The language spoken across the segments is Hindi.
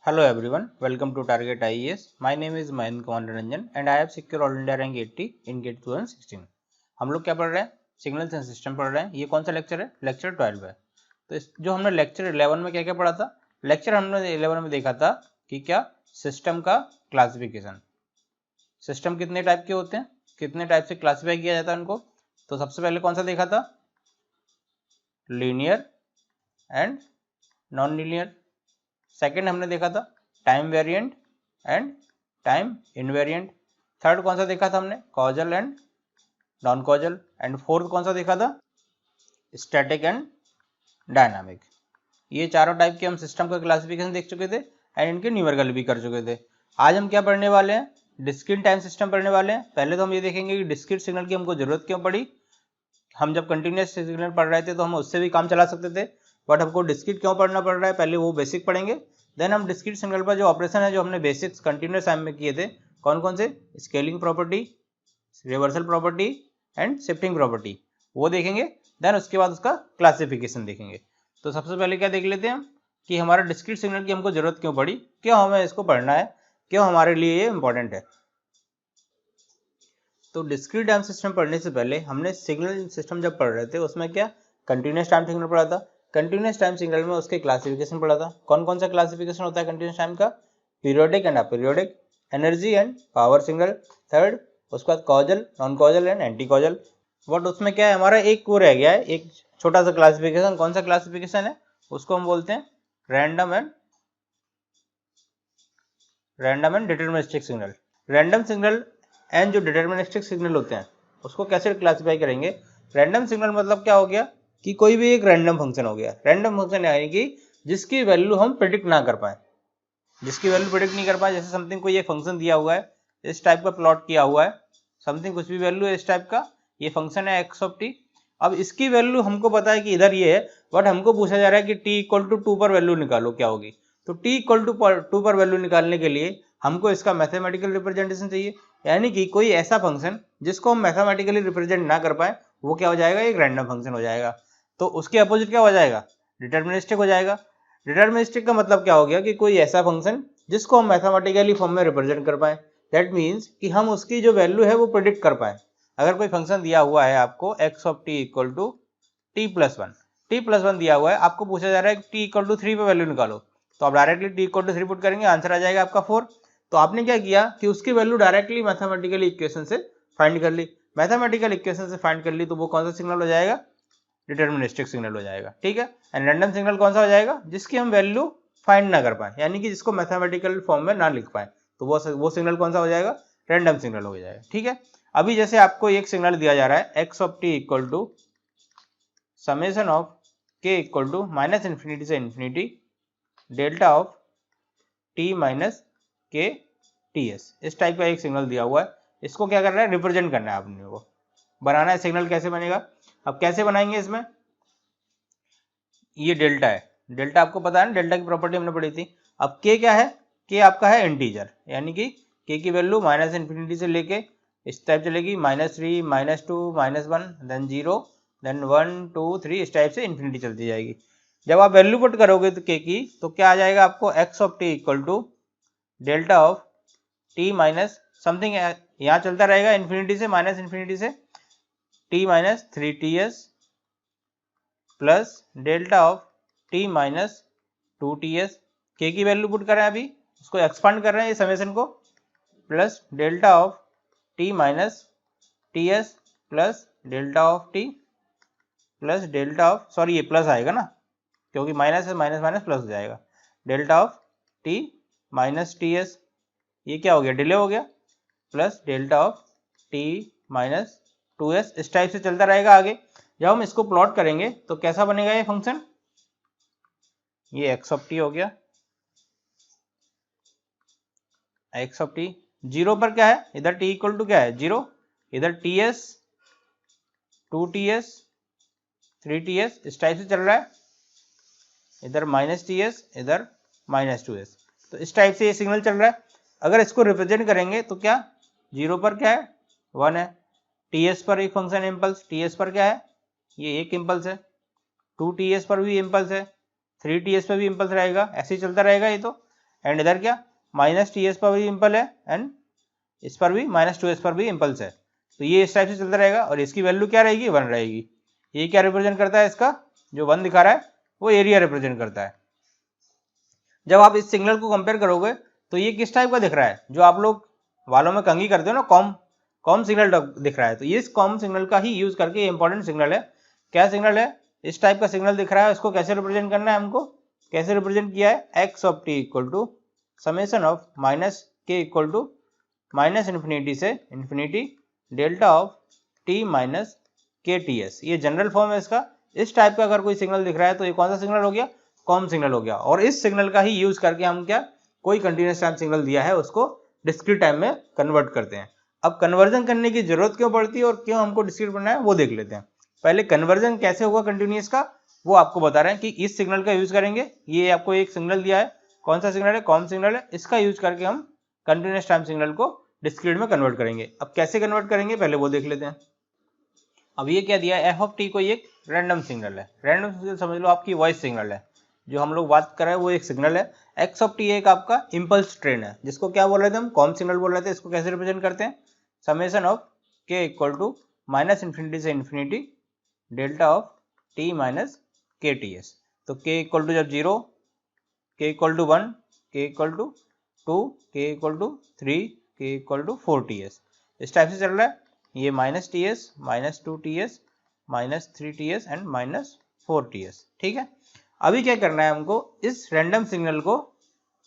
Hello everyone, welcome to Target IAS. My name is Mahendra Kumar Ranjan and I have secured All India Rank 80 in GATE 2016. हम लोग क्या पढ़ रहे हैं? सिग्नल्स एंड सिस्टम पढ़ रहे हैं। ये कौन सा लेक्चर है? लेक्चर 12 है। तो जो हमने लेक्चर 11 में क्या क्या पढ़ा था? लेक्चर हमने 11 में देखा था कि क्या सिस्टम का क्लासिफिकेशन। सिस्टम कितने टाइप के होते हैं, कितने टाइप से क्लासीफाई किया जाता है उनको। तो सबसे पहले कौन सा देखा था? Linear and non linear. Second हमने देखा था time variant and time invariant. Third कौन सा देखा था हमने? Causal and non causal. And fourth कौन सा देखा था? Static and dynamic. ये चारों टाइप के हम सिस्टम का क्लासिफिकेशन देख चुके थे एंड इनके न्यूमेरिकल भी कर चुके थे। आज हम क्या पढ़ने वाले हैं? डिस्क्रीट टाइम सिस्टम पढ़ने वाले हैं। पहले तो हम ये देखेंगे कि डिस्क्रीट सिग्नल की हमको जरूरत क्यों पड़ी। हम जब कंटिन्यूस सिग्नल पढ़ रहे थे तो हम उससे भी काम चला सकते थे, बट हमको डिस्क्रीट क्यों पढ़ना पड़ रहा है, पहले वो बेसिक पढ़ेंगे। देन हम डिस्क्रीट सिग्नल पर जो ऑपरेशन है जो हमने बेसिक्स कंटिन्यूस टाइम में किए थे, कौन कौन से? Scaling property, reversal property and shifting property, वो देखेंगे। देन उसके बाद उसका क्लासिफिकेशन देखेंगे। तो सबसे पहले क्या देख लेते हैं हम कि हमारा डिस्क्रीट सिग्नल की हमको जरूरत क्यों पड़ी, क्यों हमें इसको पढ़ना है, क्यों हमारे लिए ये इंपॉर्टेंट है। तो डिस्क्रीट टाइम सिस्टम पढ़ने से पहले हमने सिग्नल सिस्टम जब पढ़ रहे थे उसमें क्या कंटिन्यूस टाइम सिग्नल पढ़ा था। कंटिन्यूस टाइम सिग्नल में उसके क्लासिफिकेशन पढ़ा था। कौन कौन सा क्लासिफिकेशन होता है कंटिन्यूस टाइम का? Periodic and aperiodic, energy and power signal. Third उसके बाद causal, non causal and anti causal. But उसमें क्या है, हमारा एक वो रह गया है, एक छोटा सा क्लासिफिकेशन। कौन सा क्लासिफिकेशन है? उसको हम बोलते हैं random and deterministic signal. Random signal and जो डिटरमिनिस्टिक सिग्नल होते हैं उसको कैसे क्लासिफाई करेंगे? रैंडम सिग्नल मतलब क्या हो गया कि कोई भी एक रैंडम फंक्शन हो गया। रैंडम फंक्शन यानी कि जिसकी वैल्यू हम प्रिडिक्ट ना कर पाए, जिसकी वैल्यू प्रिडिक्ट नहीं कर पाए। जैसे समथिंग कोई एक फंक्शन दिया हुआ है, इस टाइप का प्लॉट किया हुआ है, समथिंग कुछ भी वैल्यू है इस टाइप का, ये फंक्शन है एक्स ऑफ टी। अब इसकी वैल्यू हमको पता है कि इधर ये है, बट हमको पूछा जा रहा है कि टी इक्वल टू 2 पर वैल्यू निकालो, क्या होगी? तो टी इक्वल टू 2 पर वैल्यू निकालने के लिए हमको इसका मैथमेटिकल रिप्रेजेंटेशन चाहिए। यानी कि कोई ऐसा फंक्शन जिसको हम मैथमेटिकली रिप्रेजेंट ना कर पाए, वो क्या हो जाएगा? एक रैंडम फंक्शन हो जाएगा। तो उसके अपोजिट क्या हो जाएगा? डिटरमिनिस्टिक हो जाएगा। डिटरमिनिस्टिक का मतलब क्या हो गया कि कोई ऐसा फंक्शन जिसको हम मैथमेटिकली फॉर्म में रिप्रेजेंट कर पाए। दैट मीन्स कि हम उसकी जो वैल्यू है वो प्रिडिक्ट कर पाए। अगर कोई फंक्शन दिया हुआ है आपको x of t equal to t plus one दिया हुआ है, आपको पूछा जा रहा है कि टी इक्वल टू 3 पे वैल्यू निकालो, तो आप directly t equal to 3 put करेंगे, आंसर आ जाएगा आपका 4। तो आपने क्या किया कि उसकी वैल्यू डायरेक्टली मैथमेटिकल इक्वेशन से फाइंड कर ली। मैथमेटिकल इक्वेशन से फाइंड कर ली तो वो कौन सा सिग्नल हो जाएगा? डिटरमिनिस्टिक सिग्नल हो जाएगा। ठीक है। एंड रैंडम सिग्नल कौन सा हो जाएगा? जिसकी हम वैल्यू फाइंड ना कर पाए, यानी कि जिसको मैथमेटिकल फॉर्म में ना लिख पाए, तो वो सिग्नल कौन सा हो जाएगा? रैंडम सिग्नल हो जाएगा। ठीक है। अभी जैसे आपको एक सिग्नल दिया जा रहा है x of t equal to summation of k equal to minus infinity से infinity delta of t minus k t s, इस टाइप का एक सिग्नल दिया हुआ है। इसको क्या करना है? रिप्रेजेंट करना है आपने को, बनाना है। सिग्नल कैसे बनेगा? अब कैसे बनाएंगे इसमें? ये डेल्टा है, डेल्टा आपको पता है ना, डेल्टा की प्रॉपर्टी हमने पढ़ी थी। अब के क्या है? के आपका है इंटीजर, यानी कि के की वैल्यू माइनस इन्फिनिटी से लेके इस टाइप चलेगी, -3, -2, -1, देन 0, देन 1, 2, 3, इस टाइप से इन्फिनिटी चलती जाएगी। जब आप वैल्यू पुट करोगे तो के की, तो क्या आ जाएगा आपको? X of t equal to delta of t minus something, यहाँ चलता रहेगा इन्फिनिटी से, माइनस इन्फिनिटी से t minus 3ts plus delta of t minus 2ts। के की वैल्यू पुट कर रहे हैं, अभी उसको एक्सपांड कर रहे हैं ये समेशन को, plus delta of t minus ts plus delta of T plus delta of, sorry ये प्लस आएगा ना, क्योंकि माइनस है, माइनस माइनस प्लस हो जाएगा, delta of t minus ts, ये क्या हो गया? डिले हो गया, plus delta of t minus 2s, इस टाइप से चलता रहेगा आगे। जब हम इसको प्लॉट करेंगे तो कैसा बनेगा ये फंक्शन? ये एक्स ऑफ टी हो गया, एक्स ऑफ टी। जीरो पर क्या है? इधर टी इक्वल टू क्या है? 0, इधर ts 2ts 3ts, इस टाइप से चल रहा है, इधर -ts इधर -2s, तो इस टाइप से ये सिग्नल चल रहा है। अगर इसको रिप्रेजेंट करेंगे तो क्या? 0 पर क्या है? 1 है, ts पर एक फंक्शन इम्पल्स, ts पर क्या है? ये एक इम्पल्स है, 2ts पर भी इम्पल्स है, 3ts पर भी इम्पल्स रहेगा, ऐसे ही चलता रहेगा ये। तो एंड इधर क्या माइनस टी एस पर भी इम्पल है एंड इस पर भी माइनस 2s पर भी इम्पल्स है। तो ये इस टाइप से चलता रहेगा और इसकी वैल्यू क्या रहेगी 1 रहेगी। ये क्या रिप्रेजेंट करता है, इसका जो 1 दिखा रहा है वो एरिया रिप्रेजेंट करता है। जब आप इस सिग्नल को कंपेयर करोगे तो ये किस टाइप का दिख रहा है, जो आप लोग वालों में कंघी करते हो ना, कॉम सिग्नल दिख रहा है। तो ये इस कॉम सिग्नल का ही यूज करके इंपॉर्टेंट सिग्नल है। क्या सिग्नल है, इस टाइप का सिग्नल दिख रहा है, इसको कैसे रिप्रेजेंट करना है हमको, कैसे रिप्रेजेंट किया है, x of t equal to summation of minus k equal to minus infinity से infinity delta of t minus k t s. ये जनरल फॉर्म है इसका। इस टाइप का अगर कोई सिग्नल दिख रहा है तो ये कौन सा सिग्नल हो गया, कॉम सिग्नल हो गया। और इस सिग्नल का ही यूज करके हम क्या कोई कंटिन्यूअस टाइम सिग्नल दिया है उसको डिस्क्रीट टाइम में कन्वर्ट करते हैं। अब कन्वर्जन करने की जरूरत क्यों पड़ती है और क्यों हमको डिस्क्रीट बनना है वो देख लेते हैं। पहले कन्वर्जन कैसे होगा कंटिन्यूअस का वो आपको बता रहे हैं कि इस सिग्नल का यूज करेंगे। ये आपको एक सिग्नल दिया है, कौन सा सिग्नल है, कॉम सिग्नल है। इसका यूज करके हम कंटिन्यूअस टाइम सिग्नल को डिस्क्रीट में कन्वर्ट करेंगे। अब कैसे कन्वर्ट करेंगे पहले वो देख लेते हैं। अब ये क्या दिया है, एफ ऑफ टी को एक रैंडम सिग्नल है। रैंडम सिग्नल समझ लो आपकी वॉइस सिग्नल है, जो हम लोग बात कर रहे हैं वो एक सिग्नल है। एक्स ऑफ टी एक आपका इम्पल्स ट्रेन है, जिसको क्या बोल रहे थे हम, कॉम सिग्नल बोल रहे थे। इसको कैसे रिप्रेजेंट करते हैं, summation of k equal to minus infinity से infinity delta of t minus k t S. तो के इक्वल टू जब 0, के इक्वल टू 1, के इक्वल टू 2, के इक्वल टू 3, के इक्वल टू 4 टी एस, इस टाइप से चल रहा है। ये minus T S, minus 2 T S, minus 3 T S and minus 4 T S. ठीक है, अभी क्या करना है हमको, इस रैंडम सिग्नल को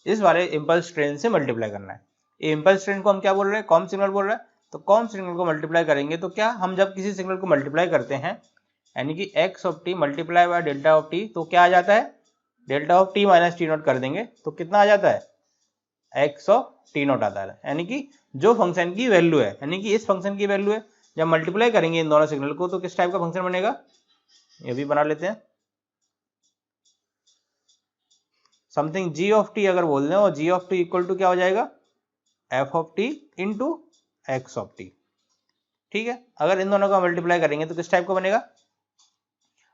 इस वाले इम्पल्स ट्रेन से मल्टीप्लाई करना है। ये इम्पल्स ट्रेन को हम क्या बोल रहे हैं, कॉम सिग्नल बोल रहे हैं। तो कॉम सिग्नल को मल्टीप्लाई करेंगे तो क्या, हम जब किसी सिग्नल को मल्टीप्लाई करते हैं यानी कि x of T multiply by delta of T, तो क्या आ जाता है, delta of t minus T not कर देंगे तो कितना आ जाता है, एक्स ऑफ टी नॉट आता है। यानी कि जो फंक्शन की वैल्यू है, यानी कि इस फंक्शन की वैल्यू है, जब मल्टीप्लाई करेंगे इन दोनों सिग्नल को तो किस टाइप का फंक्शन बनेगा, ये भी बना लेते हैं। समथिंग जी ऑफ टी अगर बोल दें और जी ऑफ टी इक्वल टू क्या हो जाएगा, F of T into x of T. ठीक है, अगर इन दोनों का मल्टीप्लाई करेंगे तो किस टाइप का बनेगा,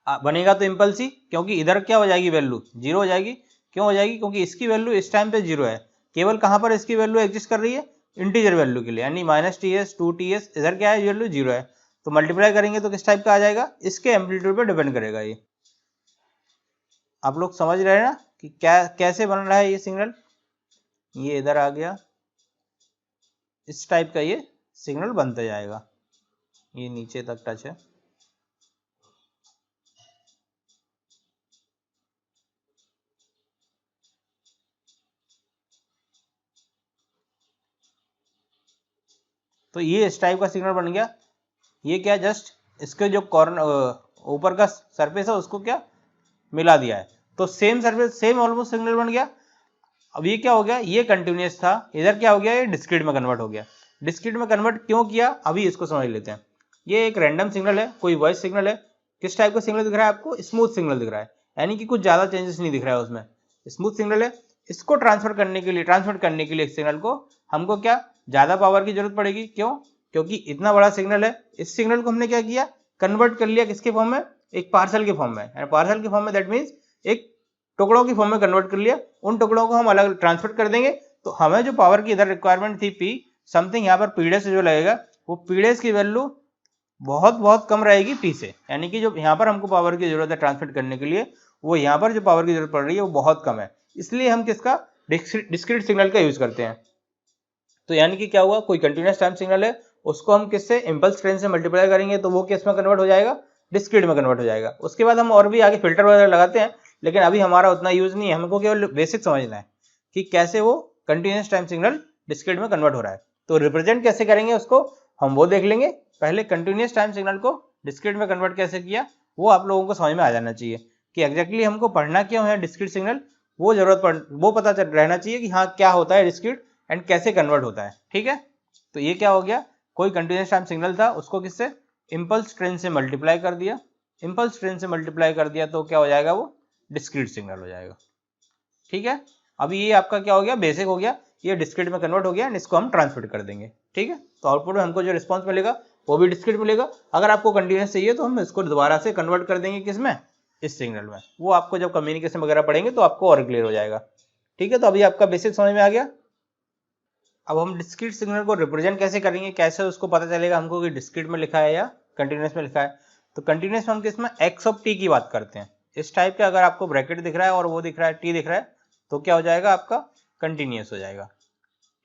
बनेगा तो इम्पल्स ही, क्योंकि इधर क्या हो जाएगी वैल्यू 0 हो जाएगी। क्यों हो जाएगी, क्योंकि इसकी वैल्यू इस टाइम पे 0 है। केवल कहां पर इसकी वैल्यू एग्जिस्ट कर रही है, इंटीजर वैल्यू के लिए, यानी minus T S 2 T S, इधर क्या है वैल्यू 0 है। तो मल्टीप्लाई करेंगे तो किस टाइप का आ जाएगा, इसके एम्पलीट्यूड पर डिपेंड करेगा। ये आप लोग समझ रहे हैं ना कि क्या कैसे बन रहा है ये सिग्नल, ये इधर आ गया, इस टाइप का ये सिग्नल बनता जाएगा। ये नीचे तक टच है। तो ये इस टाइप का सिग्नल बन गया। ये क्या, जस्ट इसके जो कॉर्नर ऊपर का सरफेस है उसको क्या मिला दिया है, तो same surface same almost signal बन गया। अब ये क्या हो गया, ये कंटिन्यूअस था, इधर क्या हो गया, ये डिस्क्रीट में कन्वर्ट हो गया। डिस्क्रीट में कन्वर्ट क्यों किया, अभी इसको समझ लेते हैं। ये एक रैंडम सिग्नल है, कोई वॉइस सिग्नल है। किस टाइप का सिग्नल दिख रहा है आपको, स्मूथ सिग्नल दिख रहा है, यानी कि कुछ ज्यादा चेंजेस नहीं दिख रहा है उसमें, स्मूथ सिग्नल है। इसको ट्रांसफर करने के लिए इस सिग्नल को हमको क्या ज्यादा पावर की जरूरत पड़ेगी। क्यों, क्योंकि इतना बड़ा सिग्नल है, इस सिग्नल को हमने क्या किया, कन्वर्ट कर लिया किसके फॉर्म में, एक पार्सल के फॉर्म में। पार्सल के फॉर्म में दैट मीन्स एक टुकड़ों की फॉर्म में कन्वर्ट कर लिया। उन टुकड़ों को हम अलग ट्रांसफर कर देंगे तो हमें जो पावर की इधर रिक्वायरमेंट थी पी समथिंग, यहाँ पर पीडे से जो लगेगा वो पीडे की वैल्यू बहुत कम रहेगी पी से, यानी कि जो यहाँ पर हमको पावर की जरूरत है ट्रांसमिट करने के लिए, वो यहाँ पर जो पावर की जरूरत पड़ रही है वो बहुत कम है। इसलिए हम किसका डिस्क्रीट सिग्नल का यूज करते हैं। तो यानी कि क्या हुआ, कोई कंटिन्यूअस टाइम सिग्नल है, उसको हम किससे, इम्पल्स ट्रेन से मल्टीप्लाई करेंगे तो वो किस में कन्वर्ट हो जाएगा, डिस्क्रीट में कन्वर्ट हो जाएगा। उसके बाद हम और भी आगे फिल्टर वगैरह लगाते हैं, लेकिन अभी हमारा उतना यूज नहीं है, हमको केवल बेसिक समझना है कि कैसे वो कंटिन्यूअस टाइम सिग्नल डिस्क्रीट में कन्वर्ट हो रहा है। तो रिप्रेजेंट कैसे करेंगे उसको हम वो देख लेंगे। पहले कंटिन्यूअस टाइम सिग्नल को डिस्क्रीट में कन्वर्ट कैसे किया वो आप लोगों को समझ में आ जाना चाहिए कि एग्जैक्टली हमको पढ़ना क्यों है डिस्क्रीट सिग्नल, वो पता रहना चाहिए कि हाँ क्या होता है डिस्क्रीट एंड कैसे कन्वर्ट होता है। ठीक है, तो ये क्या हो गया, कोई कंटिन्यूअस टाइम सिग्नल था, उसको किससे, इम्पल्स ट्रेन से मल्टीप्लाई कर दिया। इम्पल्स ट्रेन से मल्टीप्लाई कर दिया तो क्या हो जाएगा, वो डिस्क्रीट सिग्नल हो जाएगा। ठीक है, अभी ये आपका क्या हो गया, बेसिक हो गया, ये डिस्क्रीट में कन्वर्ट हो गया, इसको हम ट्रांसमिट कर देंगे। ठीक है, तो आउटपुट में हमको जो रिस्पांस मिलेगा वो भी डिस्क्रीट मिलेगा। अगर आपको कंटिन्यूअस चाहिए तो हम इसको दोबारा से कन्वर्ट कर देंगे किसमें, इस सिग्नल में। वो आपको जब कम्युनिकेशन वगैरह पढ़ेंगे तो आपको और क्लियर हो जाएगा। ठीक है, तो अभी आपका बेसिक समझ में आ गया। अब हम डिस्क्रीट सिग्नल को रिप्रेजेंट कैसे करेंगे, कैसे उसको पता चलेगा हमको कि डिस्क्रीट में लिखा है या कंटिन्यूस में लिखा है। तो कंटिन्यूस में हम किसमें एक्स ऑफ टी की बात करते हैं। इस टाइप के अगर आपको ब्रैकेट दिख रहा है और वो दिख रहा है टी दिख रहा है तो क्या हो जाएगा, आपका कंटिन्यूस हो जाएगा।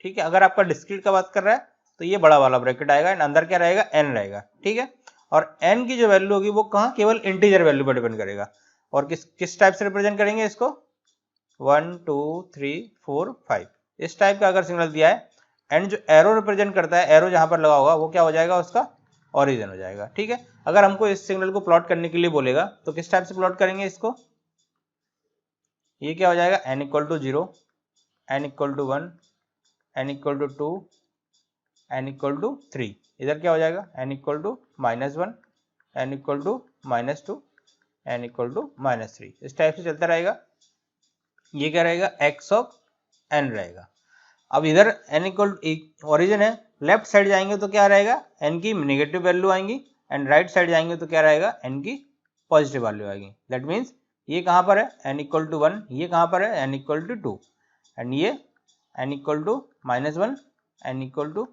ठीक है, अगर आपका डिस्क्रीट का बात कर रहा है तो ये बड़ा वाला ब्रैकेट आएगा एंड अंदर क्या रहेगा, एन रहेगा। ठीक है, और एन की जो वैल्यू होगी वो कहाँ, केवल इंटीजर वैल्यू पर डिपेंड करेगा। और किस टाइप से रिप्रेजेंट करेंगे इसको, 1 2 3 4 5 इस टाइप का अगर सिग्नल दिया है एंड जो एरो रिप्रेजेंट करता है, एरो जहां पर लगा होगा वो क्या हो जाएगा, उसका ओरिजिन हो जाएगा। ठीक है, अगर हमको इस सिग्नल को प्लॉट करने के लिए बोलेगा तो किस टाइप से प्लॉट करेंगे इसको, ये क्या हो जाएगा, n equal to 0, n equal to 1, n equal to 2, n equal to 3। इधर क्या हो जाएगा, n equal to -1, n equal to -2, n equal to -3। इस टाइप से चलता रहेगा। ये क्या रहेगा, x ऑफ n रहेगा। अब इधर n इक्वल ओरिजिन है, लेफ्ट साइड जाएंगे तो क्या रहेगा, n की नेगेटिव वैल्यू आएंगी एंड राइट साइड जाएंगे तो क्या रहेगा, n की पॉजिटिव वैल्यू आएगी। दैट मीन्स ये कहाँ पर है, n इक्वल टू 1, ये कहाँ पर है, n इक्वल टू 2 एंड ये n equal to -1, n equal to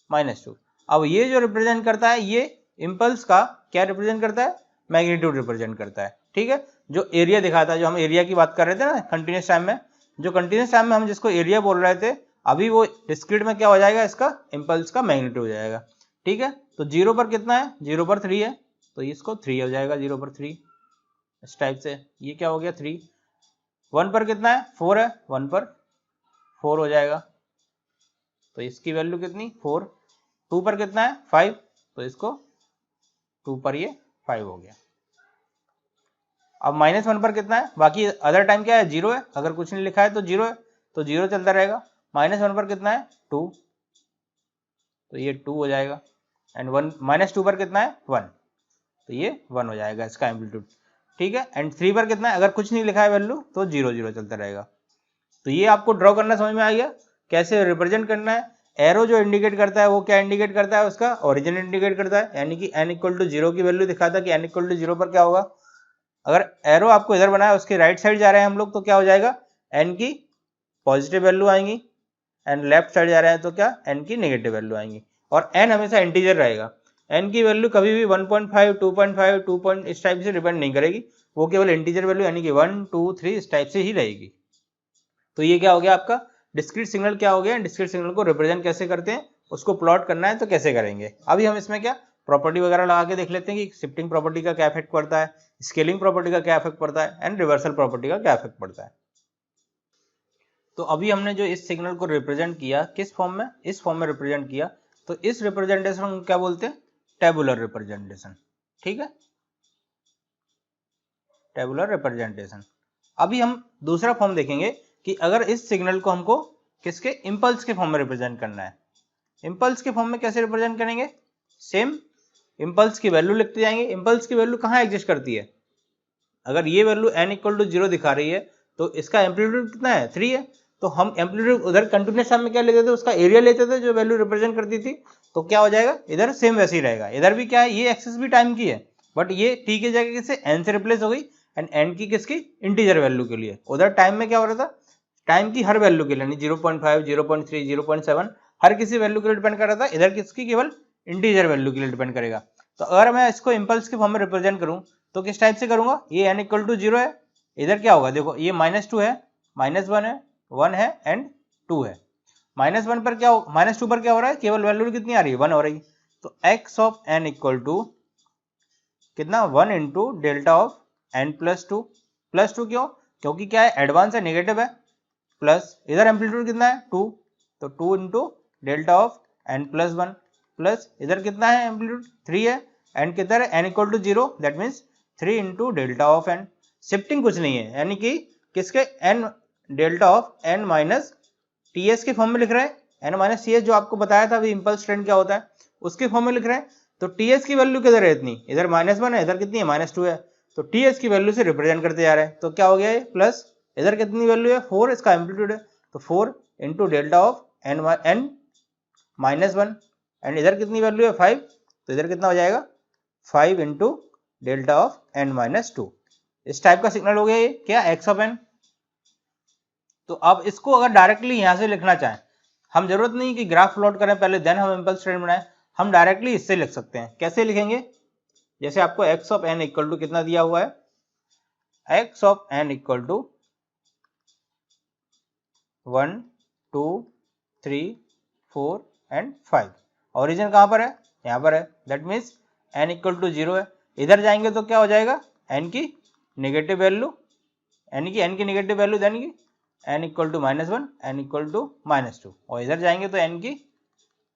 -2। अब ये जो रिप्रेजेंट करता है, ये इम्पल्स का क्या रिप्रेजेंट करता है, मैग्नीट्यूड रिप्रेजेंट करता है। ठीक है, जो एरिया दिखाता है, जो हम एरिया की बात कर रहे थे ना कंटिन्यूस टाइम में, जो कंटिन्यूस टाइम में हम जिसको एरिया बोल रहे थे, अभी वो डिस्क्रीट में क्या हो जाएगा, इसका इम्पल्स का मैग्नीट्यूड हो जाएगा। ठीक है, तो 0 पर कितना है, 0 पर 3 है तो इसको 3 हो जाएगा, 0 पर 3 इस टाइप से। ये क्या हो गया 3। 1 पर कितना है, 4 है, 1 पर 4 हो जाएगा तो इसकी वैल्यू कितनी, 4। 2 पर कितना है, 5 तो इसको 2 पर ये 5 हो गया। अब -1 पर कितना है, बाकी अदर टाइम क्या है, 0 है, अगर कुछ नहीं लिखा है तो 0 है तो 0 चलता रहेगा। -1 पर कितना है, 2 तो ये 2 हो जाएगा एंड -2 पर कितना है, 1 तो ये 1 हो जाएगा इसका एम्पलीट्यूड। ठीक है, एंड 3 पर कितना है, अगर कुछ नहीं लिखा है वैल्यू तो 0 0 चलता रहेगा। तो ये आपको ड्रॉ करना समझ में आ गया, कैसे रिप्रेजेंट करना है। एरो जो इंडिकेट करता है वो क्या इंडिकेट करता है, उसका ओरिजिन इंडिकेट करता है, यानी कि n इक्वल टू 0 की वैल्यू दिखाता है कि n इक्वल टू 0 पर क्या होगा। अगर एरो आपको इधर बनाया उसके राइट साइड जा रहे हैं हम लोग तो क्या हो जाएगा, n की पॉजिटिव वैल्यू आएंगी एंड लेफ्ट साइड जा रहे हैं तो क्या, n की नेगेटिव वैल्यू आएंगी। और n हमेशा इंटीजर रहेगा, n की वैल्यू कभी भी 1.5 2.5 2 इस टाइप से डिपेंड नहीं करेगी, वो केवल इंटीजर वैल्यू यानी कि 1 2 3 इस टाइप से ही रहेगी। तो ये क्या हो गया आपका डिस्क्रीट सिग्नल, क्या हो गया, डिस्क्रीट सिग्नल को रिप्रेजेंट कैसे करते हैं, उसको प्लॉट करना है तो कैसे करेंगे। अभी हम इसमें क्या प्रॉपर्टी वगैरह लगा के देख लेते हैं कि शिफ्टिंग प्रॉपर्टी का क्या इफेक्ट पड़ता है, स्केलिंग प्रॉपर्टी का क्या इफेक्ट पड़ता है एंड रिवर्सल प्रॉपर्टी का क्या इफेक्ट पड़ता है। तो अभी हमने जो इस सिग्नल को रिप्रेजेंट किया किस फॉर्म में, इस फॉर्म में रिप्रेजेंट किया, तो इस रिप्रेजेंटेशन को क्या बोलते हैं, टेबुलर रिप्रेजेंटेशन। ठीक है, टेबुलर रिप्रेजेंटेशन। अभी हम दूसरा फॉर्म देखेंगे कि अगर इस सिग्नल को हमको किसके, इंपल्स के फॉर्म में रिप्रेजेंट करना है। इंपल्स के फॉर्म में कैसे रिप्रेजेंट करेंगे, सेम इंपल्स की वैल्यू लिखते जाएंगे। इंपल्स की वैल्यू कहाँ एग्जिस्ट करती है, अगर ये वैल्यू n इक्वल टू 0 दिखा रही है तो इसका एम्पलीट्यूड कितना है, 3 है। तो हम एम्पलीट्यूड उधर कंटिन्यूस टाइम में क्या लेते थे, उसका एरिया लेते थे जो वैल्यू रिप्रेजेंट करती थी। तो क्या हो जाएगा, इधर सेम वैसे ही रहेगा, इधर भी क्या है, ये एक्सेस भी टाइम की है बट ये t की जगह किससे, n से रिप्लेस हो गई एंड n की किसकी, इंटीजर वैल्यू के लिए। उधर टाइम में क्या हो रहा था, टाइम की हर वैल्यू के लिए, यानी 0.5 0.3 0.7 हर किसी वैल्यू के लिए डिपेंड कर रहा था, इधर किसकी, केवल इंटीजर वैल्यू के लिए डिपेंड करेगा। तो अगर मैं इसको इंपल्स के फॉर्म में रिप्रेजेंट करूं तो किस टाइप से करूंगा, ये n इक्वल टू 0 है, इधर क्या होगा, देखो ये -2 है, -1 है, 1 है एंड 2 है। -1 पर क्या, -2 पर क्या हो रहा है, केवल वैल्यू कितनी आ रही है, 1 हो रही। तो x of n equal to कितना, 1 into delta of n plus 2। Plus 2 क्यों, क्योंकि क्या है, एडवांस है, नेगेटिव है, प्लस इधर एम्पलीट्यूड कितना है 2 तो 2 into delta of n plus 1 plus इधर कितना है एम्पलीट्यूड 3 है एंड किधर है n equal to 0 that means 3 into delta of n। Shifting कुछ नहीं है, यानी कि किसके, n delta of n minus ts के फॉर्म में लिख रहे हैं, n माइनस ts जो आपको बताया था अभी इंपल्स ट्रेंड क्या होता है उसके फॉर्म में लिख रहे हैं। तो ts की वैल्यू किधर है इतनी, इधर -1 है, इधर कितनी है, -2 है, तो ts की वैल्यू से रिप्रेजेंट करते जा रहे हैं। तो क्या हो गया ये, प्लस इधर कितनी वैल्यू है, 4 इसका एम्पलीट्यूड है तो 4 into delta of n -1 and इधर कितनी वैल्यू है 5 तो इधर कितना हो जाएगा 5 इंटू डेल्टा ऑफ n -2। इस टाइप का सिग्नल हो गया ये क्या, x ऑफ n। तो अब इसको अगर डायरेक्टली यहाँ से लिखना चाहें, हम जरूरत नहीं कि ग्राफ प्लॉट करें पहले देन हम इम्पल्स ट्रेंड बनाएं, हम डायरेक्टली इससे लिख सकते हैं। कैसे लिखेंगे? जैसे आपको x of n equal to कितना दिया हुआ है, x of n equal to 1 2 3 4 and 5। Origin कहां पर है? यहां पर है। That means n equal to 0 है। इधर जाएंगे तो क्या हो जाएगा? n की नेगेटिव वैल्यू, n की नेगेटिव वैल्यू देन की n equal to -1, n equal to -2, और इधर जाएंगे तो n की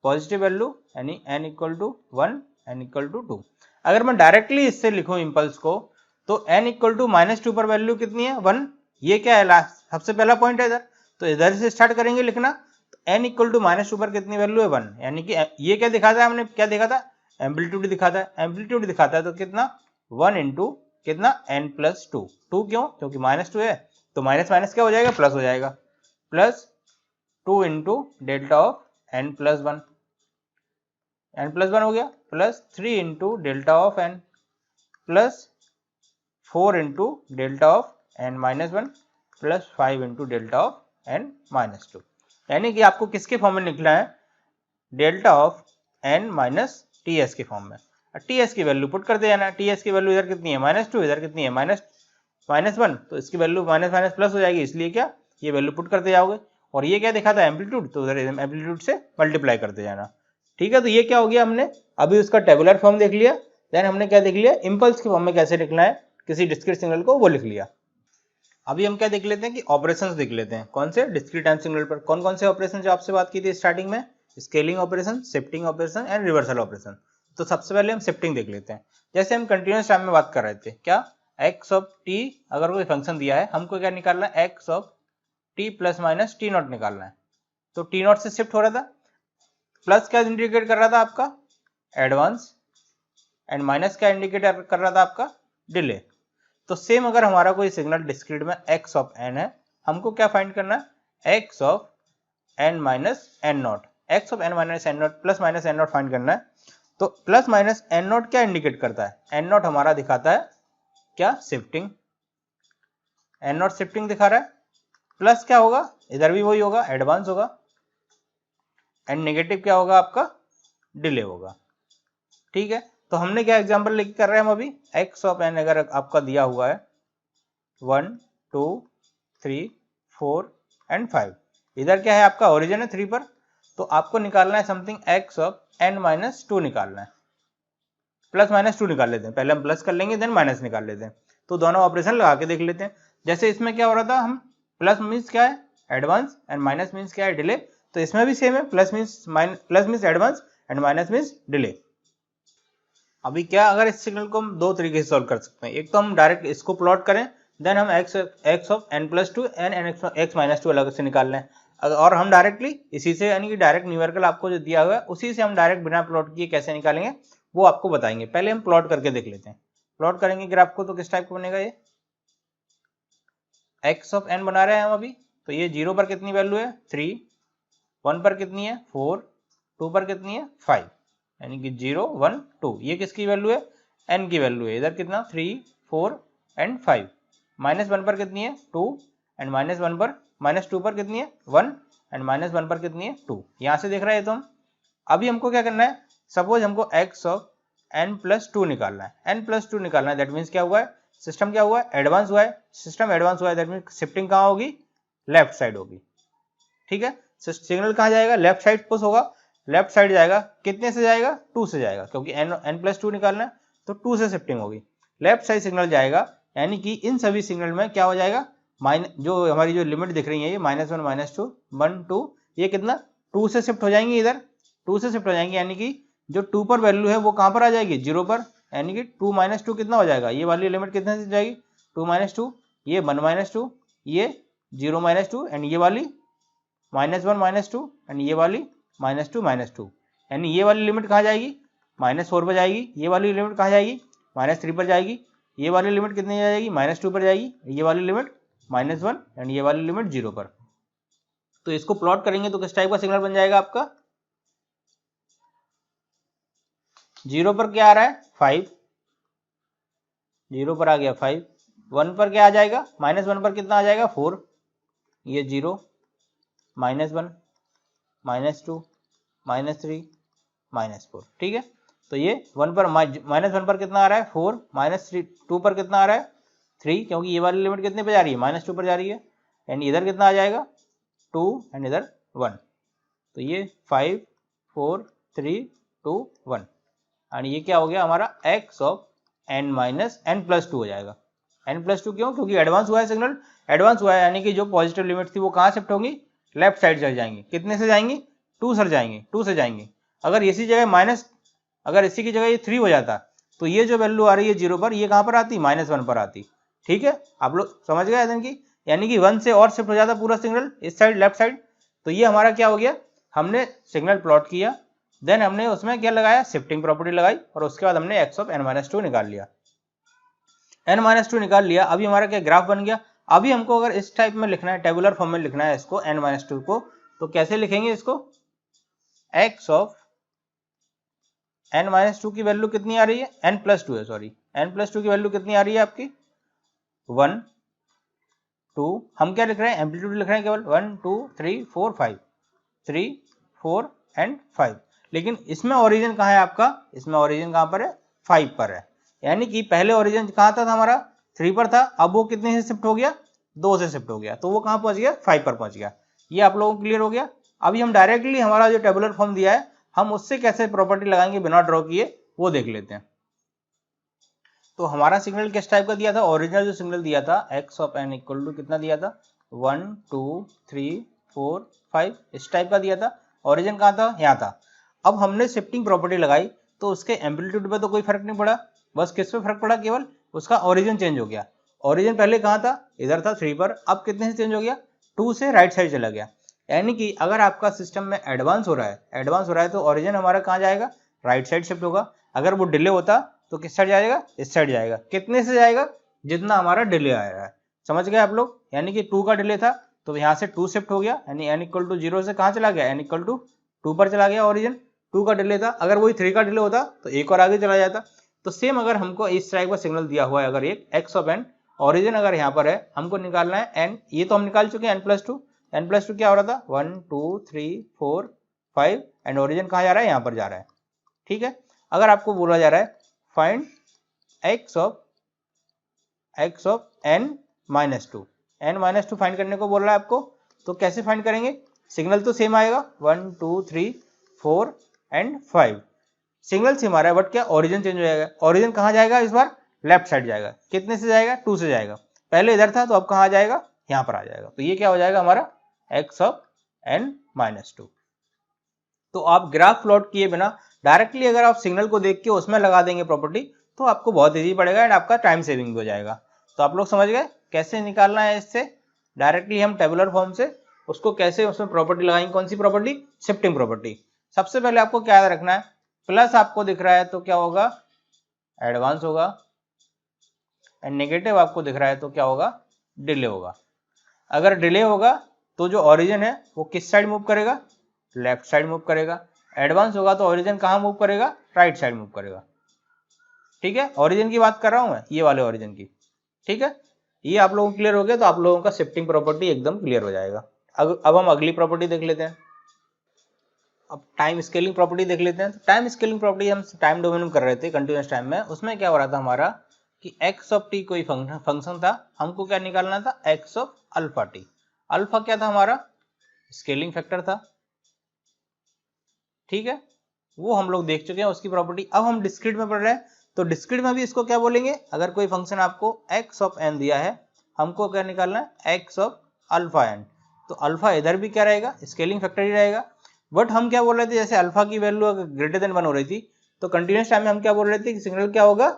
पॉजिटिव वैल्यू यानी n equal to 1, n equal to 2। अगर मैं डायरेक्टली इससे लिखूं इम्पल्स को, तो n इक्वल टू -2 पर वैल्यू कितनी है? 1। ये क्या है? लास्ट सबसे पहला पॉइंट है इधर, तो इधर से स्टार्ट करेंगे लिखना। तो n इक्वल टू -2 पर कितनी वैल्यू है? 1। यानी कि ये क्या दिखाता है? हमने क्या देखा था? एम्पलीट्यूड दिखाता है। एम्पलीट्यूड दिखाता है तो कितना? 1 इंटू कितना? n plus 2। 2 क्यों? क्योंकि -2 है, तो माइनस माइनस क्या हो जाएगा? प्लस हो जाएगा। Plus 2 into delta of n plus 1, n plus 1 हो गया। Plus 3 into delta of n, plus 4 into delta of n minus 1, plus 5 into delta of n minus 2। यानी कि आपको किसके फॉर्म में निकला है? Delta of n minus ts के फॉर्म में। ts की वैल्यू पुट करते जाना। ts की वैल्यू इधर कितनी है? -2, इधर कितनी है? -1, तो इसकी वैल्यू माइनस माइनस प्लस हो जाएगी, इसलिए क्या ये वैल्यू पुट करते जाओगे। और ये क्या दिखाता है? एम्पलीट्यूड, तो उधर एम्पलीट्यूड से मल्टीप्लाई करते जाना। ठीक है, तो ये क्या हो गया? हमने अभी उसका टेबुलर फॉर्म देख लिया, देन हमने क्या देख लिया? इम्पल्स के फॉर्म में कैसे लिखना है किसी डिस्क्रीट सिग्नल को, वो लिख लिया। अभी हम क्या देख लेते हैं कि ऑपरेशंस देख लेते हैं। कौन से? डिस्क्रीट टाइम सिग्नल पर कौन कौन से ऑपरेशन जो आपसे बात की थी स्टार्टिंग में? Scaling operation, shifting operation and reversal operation. तो सबसे पहले हम शिफ्टिंग देख लेते हैं। जैसे हम कंटिन्यूअस टाइम में बात कर रहे थे, क्या x ऑफ t, अगर कोई फंक्शन दिया है हमको क्या निकालना है? x of t plus minus T not निकालना है। तो टी नॉट से शिफ्ट हो रहा था, प्लस क्या इंडिकेट कर रहा था? आपका एडवांस, एंड माइनस क्या इंडिकेट कर रहा था? आपका डिले। तो सेम अगर हमारा कोई सिग्नल डिस्क्रीट में x ऑफ n है, हमको क्या फाइंड करना है? x of n minus n not, x of n minus n not plus minus n not find करना है। तो प्लस माइनस n नॉट क्या इंडिकेट करता है? n नॉट हमारा दिखाता है क्या? शिफ्टिंग। n नॉट शिफ्टिंग दिखा रहा है। प्लस क्या होगा? इधर भी वही होगा, एडवांस होगा। एंड नेगेटिव क्या होगा? आपका डिले होगा। ठीक है, तो हमने क्या एग्जांपल लेके कर रहे हैं हम अभी? x ऑफ n अगर आपका दिया हुआ है 1 2 3 4 एंड 5, इधर क्या है? आपका ओरिजिन है 3 पर, तो आपको निकालना है something x of n minus 2 निकालना है। प्लस माइनस 2 निकाल लेते हैं, पहले हम प्लस कर लेंगे देन माइनस निकाल लेते हैं। तो दोनों ऑपरेशन लगा के देख लेते हैं। जैसे इसमें क्या हो रहा था? हम प्लस मीन्स क्या है? एडवांस, एंड माइनस मीन्स क्या है? डिले। तो इसमें भी सेम है, plus means advance and minus means delay. अभी क्या अगर इस सिग्नल को हम दो तरीके से सॉल्व कर सकते हैं। एक तो हम डायरेक्ट इसको प्लॉट करें, देन हम x of n plus 2 and x minus 2 अलग से निकाल लें। और हम डायरेक्टली इसी से, यानी कि डायरेक्ट न्यूमेरिकल आपको जो दिया हुआ है उसी से हम डायरेक्ट बिना प्लॉट किए कैसे निकालेंगे वो आपको बताएंगे। पहले हम प्लॉट करके देख लेते हैं। प्लॉट करेंगे ग्राफ को तो किस टाइप का बनेगा? ये x ऑफ n बना रहे हैं हम अभी, तो ये 0 पर कितनी वैल्यू है? 3, 1 पर कितनी है? 4, 2 पर कितनी है? 5, यानी कि 0 1 2। ये किसकी वैल्यू है? n की वैल्यू है। इधर कितना? 3 4 एंड 5। माइनस 1 पर कितनी है? 2, एंड माइनस 1 पर, माइनस 2 पर कितनी है? 1, एंड माइनस 1 पर कितनी है? 2। यहां से देख रहे हैं तो हम अभी हमको क्या करना है? सपोज हमको x ऑफ n प्लस 2 निकालना है। n प्लस 2 निकालना है, दैट मीन्स क्या हुआ है? सिस्टम क्या हुआ है? एडवांस हुआ है। सिस्टम एडवांस हुआ है, दैट मीन्स शिफ्टिंग कहाँ होगी? लेफ्ट साइड होगी। ठीक है, सिग्नल कहाँ जाएगा? लेफ्ट साइड पुश होगा, लेफ्ट साइड जाएगा। कितने से जाएगा? 2 से जाएगा, क्योंकि n प्लस 2 निकालना है तो 2 से शिफ्टिंग होगी। लेफ्ट साइड सिग्नल जाएगा, यानी कि इन सभी सिग्नल में क्या हो जाएगा? जो हमारी जो लिमिट दिख रही है ये -1 -2 1 2, ये कितना? 2 से शिफ्ट हो जाएंगी। इधर 2 से शिफ्ट हो जाएंगी, यानी कि जो 2 पर वैल्यू है वो कहां पर आ जाएगी? 0 पर। यानी कि 2 - 2 कितना हो जाएगा? ये वाली लिमिट कितने से जाएगी? 2 - 2, ये 1 - 2, ये 0 - 2, एंड ये वाली -1 - 2, एंड ये वाली -2 -2। यानी ये वाली लिमिट कहाँ जाएगी? -4 पर जाएगी। ये वाली लिमिट कहाँ जाएगी? -3 पर जाएगी। ये वाली लिमिट कितनी जाएगी? -2 पर जाएगी। ये वाली लिमिट -1, एंड ये वाली लिमिट 0 पर। तो इसको प्लॉट करेंगे तो किस टाइप का सिग्नल बन जाएगा आपका? 0 पर क्या आ रहा है? 5, 0 पर आ गया 5। 1 पर क्या आ जाएगा? -1 पर कितना आ जाएगा? 4, ये 0, -1, -2, -3, -4, ठीक है। तो ये 1 पर -1 पर कितना आ रहा है 4, -2 पर कितना आ रहा है 3, क्योंकि ये वाली लिमिट कितने पे जा रही है -2 पर जा रही है, एंड इधर कितना आ जाएगा 2 एंड इधर 1। तो ये 5, 4, 3, 2, 1 एंड ये क्या हो गया हमारा x of n minus n plus 2 हो जाएगा। n प्लस 2 क्यों? क्योंकि एडवांस हुआ है सिग्नल, एडवांस हुआ है यानी कि जो पॉजिटिव लिमिट थी वो कहाँ शिफ्ट होंगी, लेफ्ट साइड चल जाएंगी। कितने से जाएंगी 2 से जाएंगी, 2 से जाएंगी। अगर इसी जगह अगर इसी की जगह ये 3 हो जाता तो ये जो वैल्यू आ रही है 0 पर, ये कहाँ पर आती -1 पर आती। ठीक है, आप लोग समझ गए यानी कि 1 से और शिफ्ट हो जाता पूरा सिग्नल इस साइड लेफ्ट साइड। तो ये हमारा क्या हो गया, हमने सिग्नल प्लॉट किया, देन हमने उसमें क्या लगाया, शिफ्टिंग प्रॉपर्टी लगाई, और उसके बाद हमने x ऑफ n-2 निकाल लिया। n-2 निकाल लिया, अभी हमारा क्या ग्राफ बन गया। अभी हमको अगर इस टाइप में लिखना है, टेबुलर फॉर्म में लिखना है इसको n-2 को, तो कैसे लिखेंगे इसको, x ऑफ n-2 की वैल्यू कितनी आ रही है, n+2 है, सॉरी n+2 की वैल्यू कितनी आ रही है आपकी 1, 2, हम क्या लिख रहे हैं, एम्पलीट्यूड लिख रहे हैं केवल 1, 2, 3, 4, 5, 3, 4 एंड 5। लेकिन इसमें ओरिजिन कहाँ है आपका, इसमें ओरिजिन कहाँ पर है 5 पर है, यानी कि पहले ओरिजिन कहाँ था हमारा 3 पर था, अब वो कितने से शिफ्ट हो गया 2 से शिफ्ट हो गया, तो वो कहाँ पहुंच गया 5 पर पहुंच गया। ये आप लोगों को क्लियर हो गया। अभी हम डायरेक्टली हमारा जो टेबुलर फॉर्म दिया है हम उससे कैसे प्रॉपर्टी लगाएंगे बिना ड्रॉ किए वो देख लेते हैं। तो हमारा सिग्नल किस टाइप का दिया था, ओरिजिनल जो सिग्नल दिया था x of n equal to कितना दिया था 1, 2, 3, 4, 5 इस टाइप का दिया था। ओरिजिन कहाँ था, यहाँ था। अब हमने शिफ्टिंग प्रॉपर्टी लगाई तो उसके एम्पलीट्यूड पे तो कोई फर्क नहीं पड़ा, बस किस पे फर्क पड़ा, केवल उसका ओरिजिन चेंज हो गया। ओरिजिन पहले कहाँ था, इधर था 3 पर, अब कितने से चेंज हो गया 2 से राइट साइड चला गया। यानी कि अगर आपका सिस्टम में एडवांस हो रहा है तो ओरिजिन हमारा कहाँ जाएगा, राइट साइड शिफ्ट होगा। अगर वो डिले होता तो किस साइड जाएगा, इस साइड जाएगा। कितने से जाएगा, जितना हमारा डिले आ रहा है, समझ गए आप लोग। यानी कि 2 का डिले था तो यहाँ से 2 शिफ्ट हो गया, यानी n इक्वल टू 0 से कहाँ चला गया, n इक्वल टू 2 पर चला गया। ओरिजिन 2 का डिले था, अगर वही 3 का डिले होता तो एक और आगे चला जाता। तो सेम अगर हमको इस टाइप का सिग्नल दिया हुआ है, अगर एक x ऑफ n, ओरिजिन अगर यहाँ पर है, हमको निकालना है n, ये तो हम निकाल चुके हैं n+2 क्या हो रहा था 1, 2, 3, 4, 5 एंड ओरिजिन कहाँ जा रहा है, यहाँ पर जा रहा है। ठीक है, अगर आपको बोला जा रहा है find x of n-2, n-2 find करने को बोल रहा है आपको, तो कैसे फाइंड करेंगे, सिग्नल तो सेम आएगा 1, 2, 3, 4 एंड 5, सिग्नल सेम आ रहा है, बट क्या ओरिजिन चेंज हो जाएगा। ओरिजिन कहाँ जाएगा, इस बार लेफ्ट साइड जाएगा। कितने से जाएगा, 2 से जाएगा। पहले इधर था तो अब कहाँ जाएगा, यहाँ पर आ जाएगा। तो ये क्या हो जाएगा हमारा x ऑफ n-2। तो आप ग्राफ प्लॉट किए बिना डायरेक्टली अगर आप सिग्नल को देख के उसमें लगा देंगे प्रॉपर्टी तो आपको बहुत इजी पड़ेगा एंड आपका टाइम सेविंग भी हो जाएगा। तो आप लोग समझ गए कैसे निकालना है इससे, डायरेक्टली हम टेबुलर फॉर्म से उसको कैसे उसमें प्रॉपर्टी लगाएंगे। कौन सी प्रॉपर्टी, शिफ्टिंग प्रॉपर्टी। सबसे पहले आपको क्या याद रखना है, प्लस आपको दिख रहा है तो क्या होगा, एडवांस होगा, एंड नेगेटिव आपको दिख रहा है तो क्या होगा, डिले होगा। अगर डिले होगा तो जो ओरिजिन है वो किस साइड मूव करेगा, लेफ्ट साइड मूव करेगा। एडवांस होगा तो ओरिजिन कहाँ मूव करेगा, राइट साइड मूव करेगा। ठीक है, ओरिजिन की बात कर रहा हूं मैं, ये वाले ओरिजिन की। ठीक है, ये आप लोगों को क्लियर हो गया तो आप लोगों का शिफ्टिंग प्रॉपर्टी एकदम क्लियर हो जाएगा। अब हम अगली प्रॉपर्टी देख लेते हैं। अब टाइम स्केलिंग प्रॉपर्टी देख लेते हैं। तो टाइम स्केलिंग प्रॉपर्टी हम टाइम डोमेन में कर रहे थे, कंटिन्यूस टाइम में। उसमें क्या हो रहा था हमारा कि x ऑफ t कोई फंक्शन था, हमको क्या निकालना था, x of alpha t। Alpha क्या था हमारा, स्केलिंग फैक्टर था। ठीक है, वो हम लोग देख चुके हैं उसकी प्रॉपर्टी। अब हम डिस्क्रीट में पढ़ रहे हैं तो डिस्क्रीट में भी इसको क्या बोलेंगे, अगर कोई फंक्शन आपको x ऑफ n दिया है, हमको क्या निकालना है, x ऑफ अल्फा n। तो अल्फा इधर भी क्या रहेगा, स्केलिंग फैक्टर ही रहेगा। बट हम क्या बोल रहे थे, जैसे अल्फा की वैल्यू अगर ग्रेटर देन 1 हो रही थी तो कंटिन्यूस टाइम में हम क्या बोल रहे थे कि सिग्नल क्या होगा,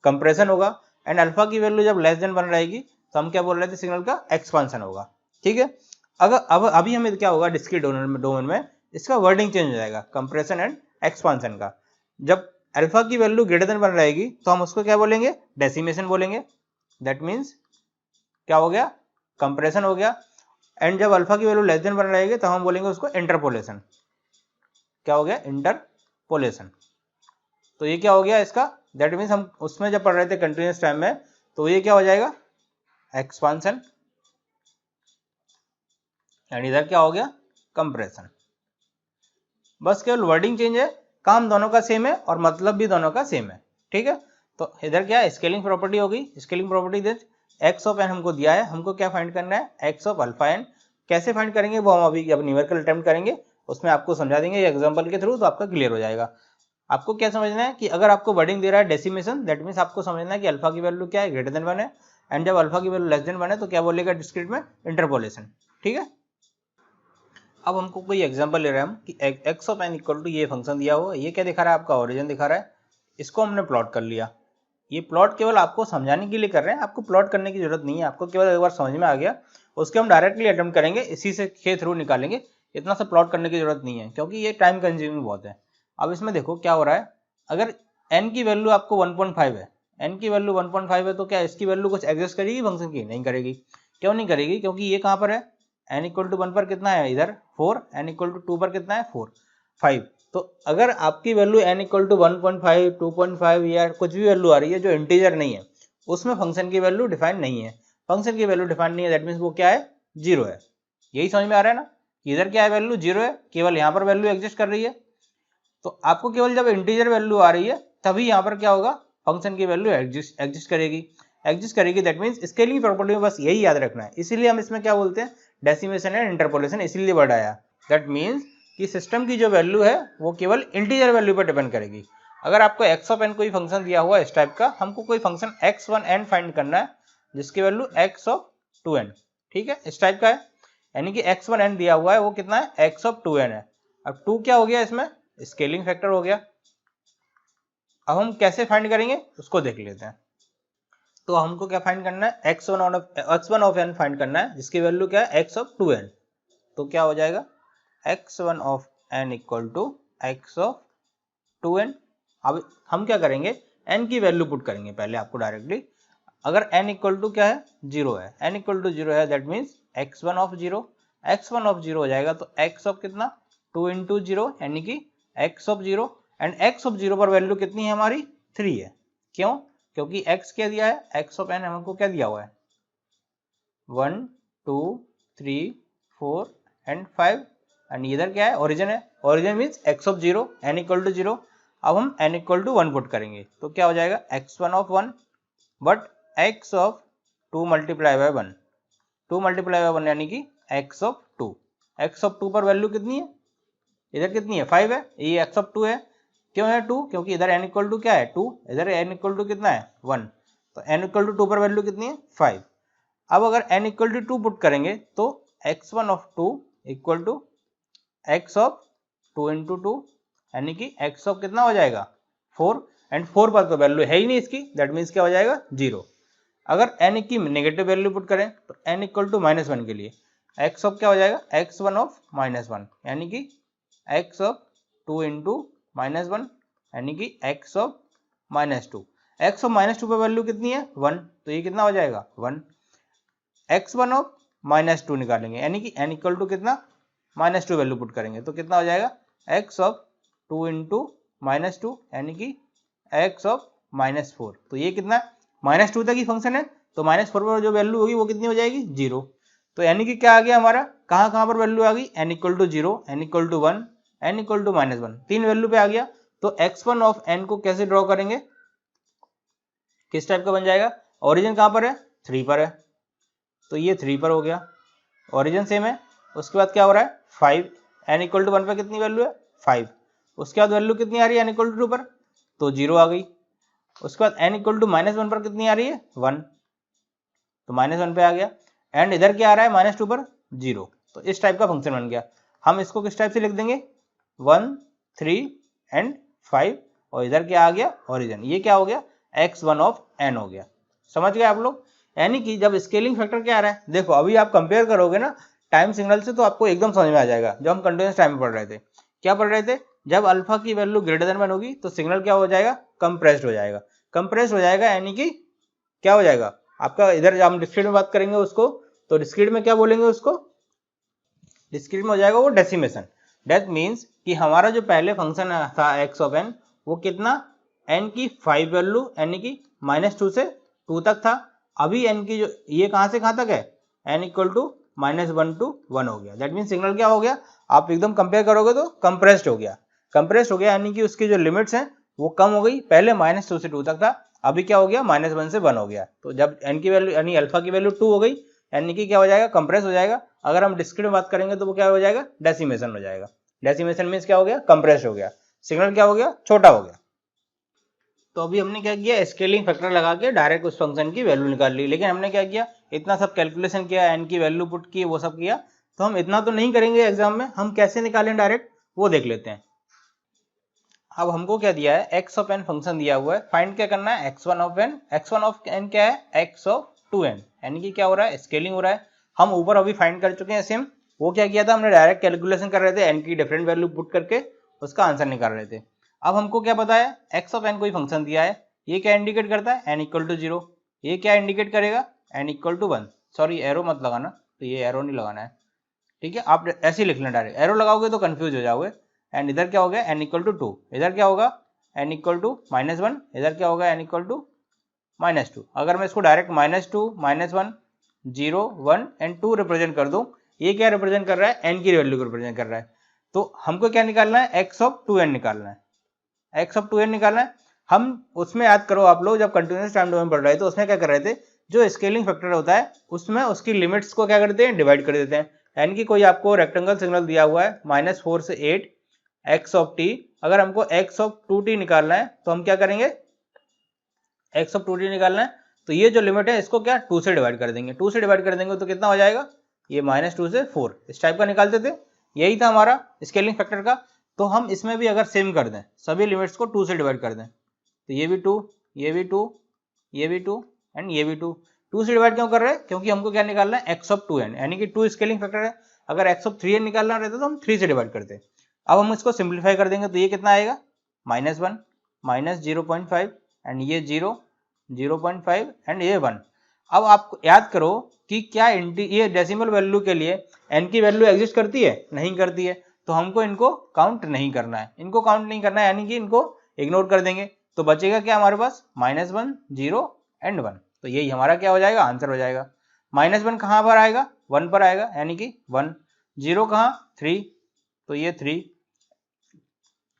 कंप्रेशन होगा। एंड अल्फा की वैल्यू जब लेस देन 1 रहेगी तो हम क्या बोल रहे थे, सिग्नल का एक्सपांशन होगा। ठीक है, अगर अभी हमें क्या होगा, डिस्क्रीट डोमेन में इसका वर्डिंग चेंज हो जाएगा, कंप्रेशन एंड एक्सपांशन का। जब अल्फा की वैल्यू ग्रेटर देन 1 रहेगी तो हम उसको क्या बोलेंगे, डेसिमेशन बोलेंगे। दैट मीन्स क्या हो गया, कंप्रेशन हो गया। एंड जब अल्फा की वैल्यू लेस देन 1 रहेगी तो हम बोलेंगे उसको इंटरपोलेशन। क्या हो गया, इंटरपोलेशन। तो ये क्या हो गया इसका, दैट मीन्स हम उसमें जब पढ़ रहे थे कंटिन्यूस टाइम में तो ये क्या हो जाएगा, एक्सपांशन। एंड इधर क्या हो गया, कंप्रेशन। बस केवल वर्डिंग चेंज है, काम दोनों का सेम है और मतलब भी दोनों का सेम है, ठीक है। तो इधर क्या है, स्केलिंग प्रॉपर्टी होगी। Scaling property this x of n हमको दिया है, हमको क्या फाइंड करना है, एक्स ऑफ अल्फा एन। कैसे फाइंड करेंगे वो हम अभी जब न्यूमेरिकल अटेम्प्ट करेंगे उसमें आपको समझा देंगे एग्जांपल के थ्रू, तो आपका क्लियर हो जाएगा। आपको क्या समझना है कि अगर आपको वर्डिंग दे रहा है डेसिमेशन, दैट मीन्स आपको समझना है कि अल्फा की वैल्यू क्या है, ग्रेटर देन 1 है, एंड जब अल्फा की वैल्यू लेस देन 1 है तो क्या बोलेगा डिस्क्रीट में, इंटरपोलेशन, ठीक है। अब हमको कोई एग्जांपल ले रहे हैं हम कि x of n equal to ये फंक्शन दिया हुआ, ये क्या दिखा रहा है, आपका ओरिजिन दिखा रहा है, इसको हमने प्लॉट कर लिया। ये प्लॉट केवल आपको समझाने के लिए कर रहे हैं, आपको प्लॉट करने की जरूरत नहीं है, आपको केवल एक बार समझ में आ गया उसके हम डायरेक्टली अटेम्प्ट करेंगे, इसी से के थ्रू निकालेंगे। इतना सा प्लॉट करने की जरूरत नहीं है क्योंकि ये टाइम कंज्यूमिंग बहुत है। अब इसमें देखो क्या हो रहा है, अगर n की वैल्यू आपको 1.5 है, n की वैल्यू 1.5 है तो क्या इसकी वैल्यू कुछ एग्जिस्ट करेगी फंक्शन की, नहीं करेगी। क्यों नहीं करेगी, क्योंकि ये कहाँ पर है, n इक्वल टू 1 पर कितना है इधर 4, n इक्वल टू 2 पर कितना है 4 5। तो अगर आपकी वैल्यू n इक्वल टू 1.5 2.5 या कुछ भी वैल्यू आ रही है जो इंटीजर नहीं है, उसमें फंक्शन की वैल्यू डिफाइन नहीं है। फंक्शन की वैल्यू डिफाइन नहीं है, दैट मीन्स वो क्या है, जीरो है। यही समझ में आ रहा है ना, इधर क्या है, वैल्यू जीरो है, केवल यहाँ पर वैल्यू एग्जिस्ट कर रही है। तो आपको केवल जब इंटीजर वैल्यू आ रही है तभी यहाँ पर क्या होगा, फंक्शन की वैल्यू एग्जिस्ट करेगी दैट मीन्स स्केलिंग प्रॉपर्टी में बस यही याद रखना है। इसीलिए हम इसमें क्या बोलते हैं, डेसिमेशन एंड इंटरपोलेशन, इसीलिए वर्ड आया। दैट मीन्स कि सिस्टम की जो वैल्यू है वो केवल इंटीजर वैल्यू पर डिपेंड करेगी। अगर आपको एक्स ऑफ एन कोई फंक्शन दिया हुआ है इस टाइप का, हमको कोई फंक्शन x1n फाइंड करना है जिसकी वैल्यू x ऑफ 2n, ठीक है, इस टाइप का है, यानी कि x1n दिया हुआ है वो कितना है, x ऑफ 2n है। अब 2 क्या हो गया, इसमें स्केलिंग फैक्टर हो गया। अब हम कैसे फाइंड करेंगे उसको देख लेते हैं। तो हमको क्या फाइंड करना है, x1 ऑफ n फाइंड करना है जिसकी वैल्यू क्या है, x ऑफ 2n। तो क्या हो जाएगा, x1 of n equal to x of 2n। अब हम क्या करेंगे, n की वैल्यू पुट करेंगे पहले आपको डायरेक्टली। अगर n इक्वल टू क्या है, 0 है, n इक्वल टू 0 है, that means x1 of 0, x1 of 0 हो जाएगा तो x ऑफ कितना, 2 इंटू 0 यानी कि x of 0, and x of 0 पर वैल्यू कितनी है हमारी, 3 है। क्यों, क्योंकि x क्या दिया है, x ऑफ n हमको क्या दिया हुआ है, 1 2 3 4 एंड 5, एंड इधर क्या है, ओरिजिन है, origin means x of 0, n equal to 0। अब हम n इक्वल टू 1 पुट करेंगे तो क्या हो जाएगा, x1 of 1 but x of 2 multiply by 1, 2 multiply by 1 यानी कि x ऑफ 2। x ऑफ 2 पर वैल्यू कितनी है, इधर कितनी है, 5 है, ये x ऑफ 2 है। क्यों है 2, क्योंकि इधर n इक्वल टू क्या है 2, इधर n इक्वल टू कितना है 1, तो n इक्वल टू 2 पर वैल्यू कितनी है 5। अब अगर n इक्वल टू 2 पुट करेंगे तो x1 of 2 equal to x of 2 into 2 यानी कि x ऑफ कितना हो जाएगा 4, एंड 4 पर तो वैल्यू है ही नहीं इसकी, दैट मीन्स क्या हो जाएगा 0। अगर n की नेगेटिव वैल्यू पुट करें तो n इक्वल टू -1 के लिए x ऑफ क्या हो जाएगा, x1 ऑफ -1 यानी कि x ऑफ 2 इंटू -1 यानी कि x ऑफ -2। x ऑफ -2 पर वैल्यू कितनी है 1, तो ये कितना हो जाएगा 1। x1 ऑफ -2 निकालेंगे यानी कि n इक्वल टू कितना, -2 वैल्यू पुट करेंगे तो कितना हो जाएगा, x ऑफ 2 इंटू -2 यानी कि x ऑफ -4। तो ये कितना, -2 तक ही फंक्शन है तो -4 पर जो वैल्यू होगी वो कितनी हो जाएगी 0। तो यानी कि क्या आ गया हमारा, कहाँ पर वैल्यू आ गई, n equal to 0, n equal to 1, n equal to -1, 3 value पे आ गया। तो x1 ऑफ n को कैसे ड्रॉ करेंगे, किस टाइप का बन जाएगा, ओरिजिन कहाँ पर है 3 पर है, तो ये 3 पर हो गया, ओरिजिन सेम है। उसके बाद क्या हो रहा है 5, n इक्वल टू 1 पर कितनी वैल्यू है 5, उसके बाद वैल्यू कितनी आ रही है n इक्वल टू 2 पर, तो 0 आ गई। उसके बाद n इक्वल टू -1 पर कितनी आ रही है 1, तो -1 पे आ गया, एंड इधर क्या आ रहा है -2 पर 0। तो इस टाइप का फंक्शन बन गया। हम इसको किस टाइप से लिख देंगे, 1 3 एंड 5, और इधर क्या आ गया ओरिजिन, ये क्या हो गया x1 ऑफ n हो गया। समझ गए आप लोग, यानी कि जब स्केलिंग फैक्टर क्या आ रहा है, देखो अभी आप कंपेयर करोगे ना टाइम सिग्नल से तो आपको एकदम समझ में आ जाएगा। जब हम कंटिन्यूस टाइम में पढ़ रहे थे, क्या पढ़ रहे थे, जब अल्फा की वैल्यू ग्रेटर देन 1 होगी तो सिग्नल क्या हो जाएगा, कंप्रेस्ड हो जाएगा। कंप्रेस्ड हो जाएगा यानी कि क्या हो जाएगा आपका, इधर जब हम डिस्क्रीट में बात करेंगे उसको, तो डिस्क्रीट में क्या बोलेंगे उसको, डिस्क्रीट में हो जाएगा वो डेसिमेशन। दैट मीन्स कि हमारा जो पहले फंक्शन था x ऑफ n वो कितना, n की 5 वैल्यू यानी कि -2 से 2 तक था। अभी n की जो ये कहाँ से कहाँ तक है, n इक्वल टू -1 to 1 हो गया। दैट मीन सिग्नल क्या हो गया, आप एकदम कंपेयर करोगे तो कंप्रेस्ड हो गया। कंप्रेस्ड हो गया यानी कि उसकी जो लिमिट्स हैं वो कम हो गई। पहले -2 से 2 तक था, अभी क्या हो गया, -1 से 1 हो गया। तो जब n की वैल्यू यानी अल्फा की वैल्यू 2 हो गई, यानी कि क्या हो जाएगा, कंप्रेस हो जाएगा। अगर हम डिस्क्रीट में बात करेंगे तो वो क्या हो जाएगा, डेसिमेशन हो जाएगा। डेसिमेशन मीन्स क्या हो गया, कंप्रेस हो गया, सिग्नल क्या हो गया, छोटा हो गया। तो अभी हमने क्या किया, स्केलिंग फैक्टर लगा के डायरेक्ट उस फंक्शन की वैल्यू निकाल ली। लेकिन हमने क्या किया, इतना सब कैलकुलेशन किया, एन की वैल्यू पुट की, वो सब किया, तो हम इतना तो नहीं करेंगे एग्जाम में। हम कैसे निकालें डायरेक्ट, वो देख लेते हैं। अब हमको क्या दिया है, एक्स ऑफ एन फंक्शन दिया हुआ है, फाइंड क्या करना है, x1 of N. x1 of N क्या है, x ऑफ 2n, यानी कि क्या हो रहा है, स्केलिंग हो रहा है। हम ऊपर अभी फाइंड कर चुके हैं सेम। वो क्या किया था, हमने डायरेक्ट कैलकुलेशन कर रहे थे, एन की डिफरेंट वैल्यू पुट करके उसका आंसर निकाल रहे थे। अब हमको क्या पता है, एक्स ऑफ एन कोई फंक्शन दिया है, ये क्या इंडिकेट करता है, एन इक्वल टू 0। ये क्या इंडिकेट करेगा, n equal to 1। Sorry arrow मत लगाना, तो ये एरो नहीं लगाना है, ठीक है, आप ऐसे ही लिख लेना डायरेक्ट। एरो लगाओगे तो कंफ्यूज हो जाओगे। एंड इधर क्या हो गया, एन इक्वल टू 2, इधर क्या होगा, एन इक्वल टू -1, इधर क्या होगा, एन इक्वल टू -2। अगर मैं इसको डायरेक्ट -2, -1, 0, 1 एंड 2 रिप्रेजेंट कर दूं, ये क्या रिप्रेजेंट कर रहा है, एन की वैल्यू को रिप्रेजेंट कर रहा है। तो हमको क्या निकालना है, एक्स ऑफ 2n निकालना है, एक्स ऑफ 2n निकालना है। हम उसमें याद करो, आप लोग जब कंटिन्यूअस टाइम डोमेन पढ़ रहे थे तो उसमें क्या कर रहे थे, जो स्केलिंग फैक्टर होता है उसमें उसकी लिमिट्स को क्या करते हैं, डिवाइड कर देते हैं। यानी कि कोई आपको रेक्टेंगल सिग्नल दिया हुआ है -4 से 8 एक्स ऑफ टी, अगर हमको एक्स ऑफ 2t निकालना है तो हम क्या करेंगे, एक्स ऑफ 2t निकालना है तो ये जो लिमिट है इसको क्या 2 से डिवाइड कर देंगे। 2 से डिवाइड कर देंगे तो कितना हो जाएगा, ये -2 से 4, इस टाइप का निकालते थे। यही था हमारा स्केलिंग फैक्टर का। तो हम इसमें भी अगर सेम कर दें, सभी लिमिट्स को 2 से डिवाइड कर दें, तो ये भी 2, ये भी 2, ये भी 2 एंड ये भी 2। 2 से डिवाइड क्यों कर रहे हैं, क्योंकि हमको क्या निकालना है, एक्स ऑफ 2n, यानी कि 2 स्केलिंग फैक्टर है। अगर एक्स ऑफ 3n निकालना रहता तो हम 3 से डिवाइड करते। अब हम इसको सिंप्लीफाई कर देंगे तो ये कितना आएगा, -1, -0.5 एंड ये 0, 0.5 एंड ये 1। अब आप याद करो कि क्या ये डेसिमल वैल्यू के लिए n की वैल्यू एग्जिस्ट करती है, नहीं करती है। तो हमको इनको काउंट नहीं करना है, इनको काउंट नहीं करना है, यानी कि इनको इग्नोर कर देंगे। तो बचेगा क्या हमारे पास, -1, 0 एंड 1। तो यही हमारा क्या हो जाएगा, आंसर हो जाएगा। -1 कहाँ पर आएगा, 1 पर आएगा, यानी कि 1। 0 कहाँ, 3, तो ये 3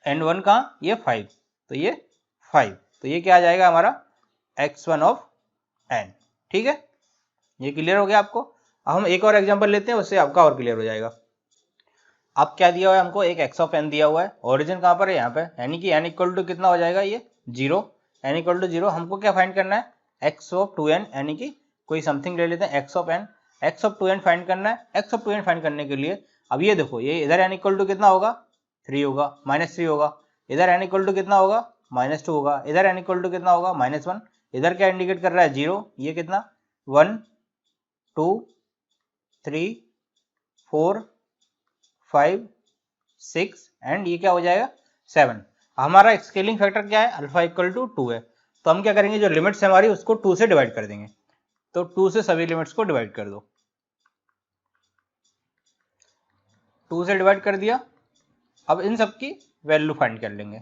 एंड 1 कहाँ, ये 5, तो ये 5। तो ये क्या आ जाएगा हमारा, x1 ऑफ n। ठीक है, ये क्लियर हो गया आपको। अब हम एक और एग्जांपल लेते हैं, उससे आपका और क्लियर हो जाएगा। अब क्या दिया हुआ है हमको, एक x ऑफ n दिया हुआ है, ओरिजिन कहाँ पर है, यहाँ पे, यानी कि n इक्वल टू कितना हो जाएगा, ये 0। n इक्वल टू 0 हमको क्या फाइंड करना है, x ऑफ 2n, यानी कि कोई समथिंग ले लेते हैं, x of n। x of 2n find करना है। x ऑफ 2n फाइंड करने के लिए अब ये देखो, ये इधर n इक्वल टू कितना होगा, 3 होगा, -3 होगा। इधर n इक्वल टू कितना होगा, -2 होगा। इधर n इक्वल टू कितना होगा, -1। इधर क्या इंडिकेट कर रहा है, 0। ये कितना, 1, 2, 3, 4, 5, 6 एंड ये क्या हो जाएगा, 7। हमारा स्केलिंग फैक्टर क्या है, अल्फा इक्वल टू 2 है। तो हम क्या करेंगे, जो लिमिट्स है हमारी उसको 2 से डिवाइड कर देंगे। तो 2 से सभी लिमिट्स को डिवाइड कर दो, 2 से डिवाइड कर दिया। अब इन सब की वैल्यू फाइंड कर लेंगे,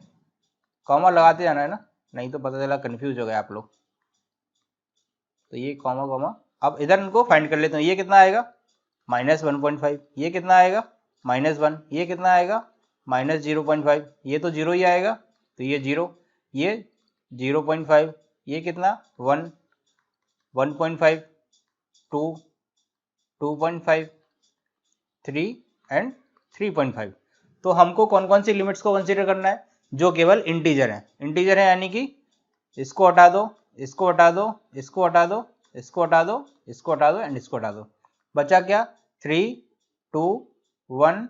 कॉमा लगाते जाना है ना, नहीं तो पता चला कंफ्यूज हो गए आप लोग। तो ये कॉमा कॉमा, अब इधर इनको फाइंड कर लेते हैं। ये कितना आएगा, -1.5। ये कितना आएगा, -1। ये कितना आएगा, -0.5। ये तो 0 ही आएगा, तो ये 0, ये 0.5, ये कितना, 1, 1.5, 2, 2.5, 3 एंड 3.5। तो हमको कौन कौन सी लिमिट्स को कंसीडर करना है, जो केवल इंटीजर है। इंटीजर है यानी कि इसको हटा दो, इसको हटा दो, इसको हटा दो, इसको हटा दो, इसको हटा दो एंड इसको हटा दो। बचा क्या, 3, 2, 1,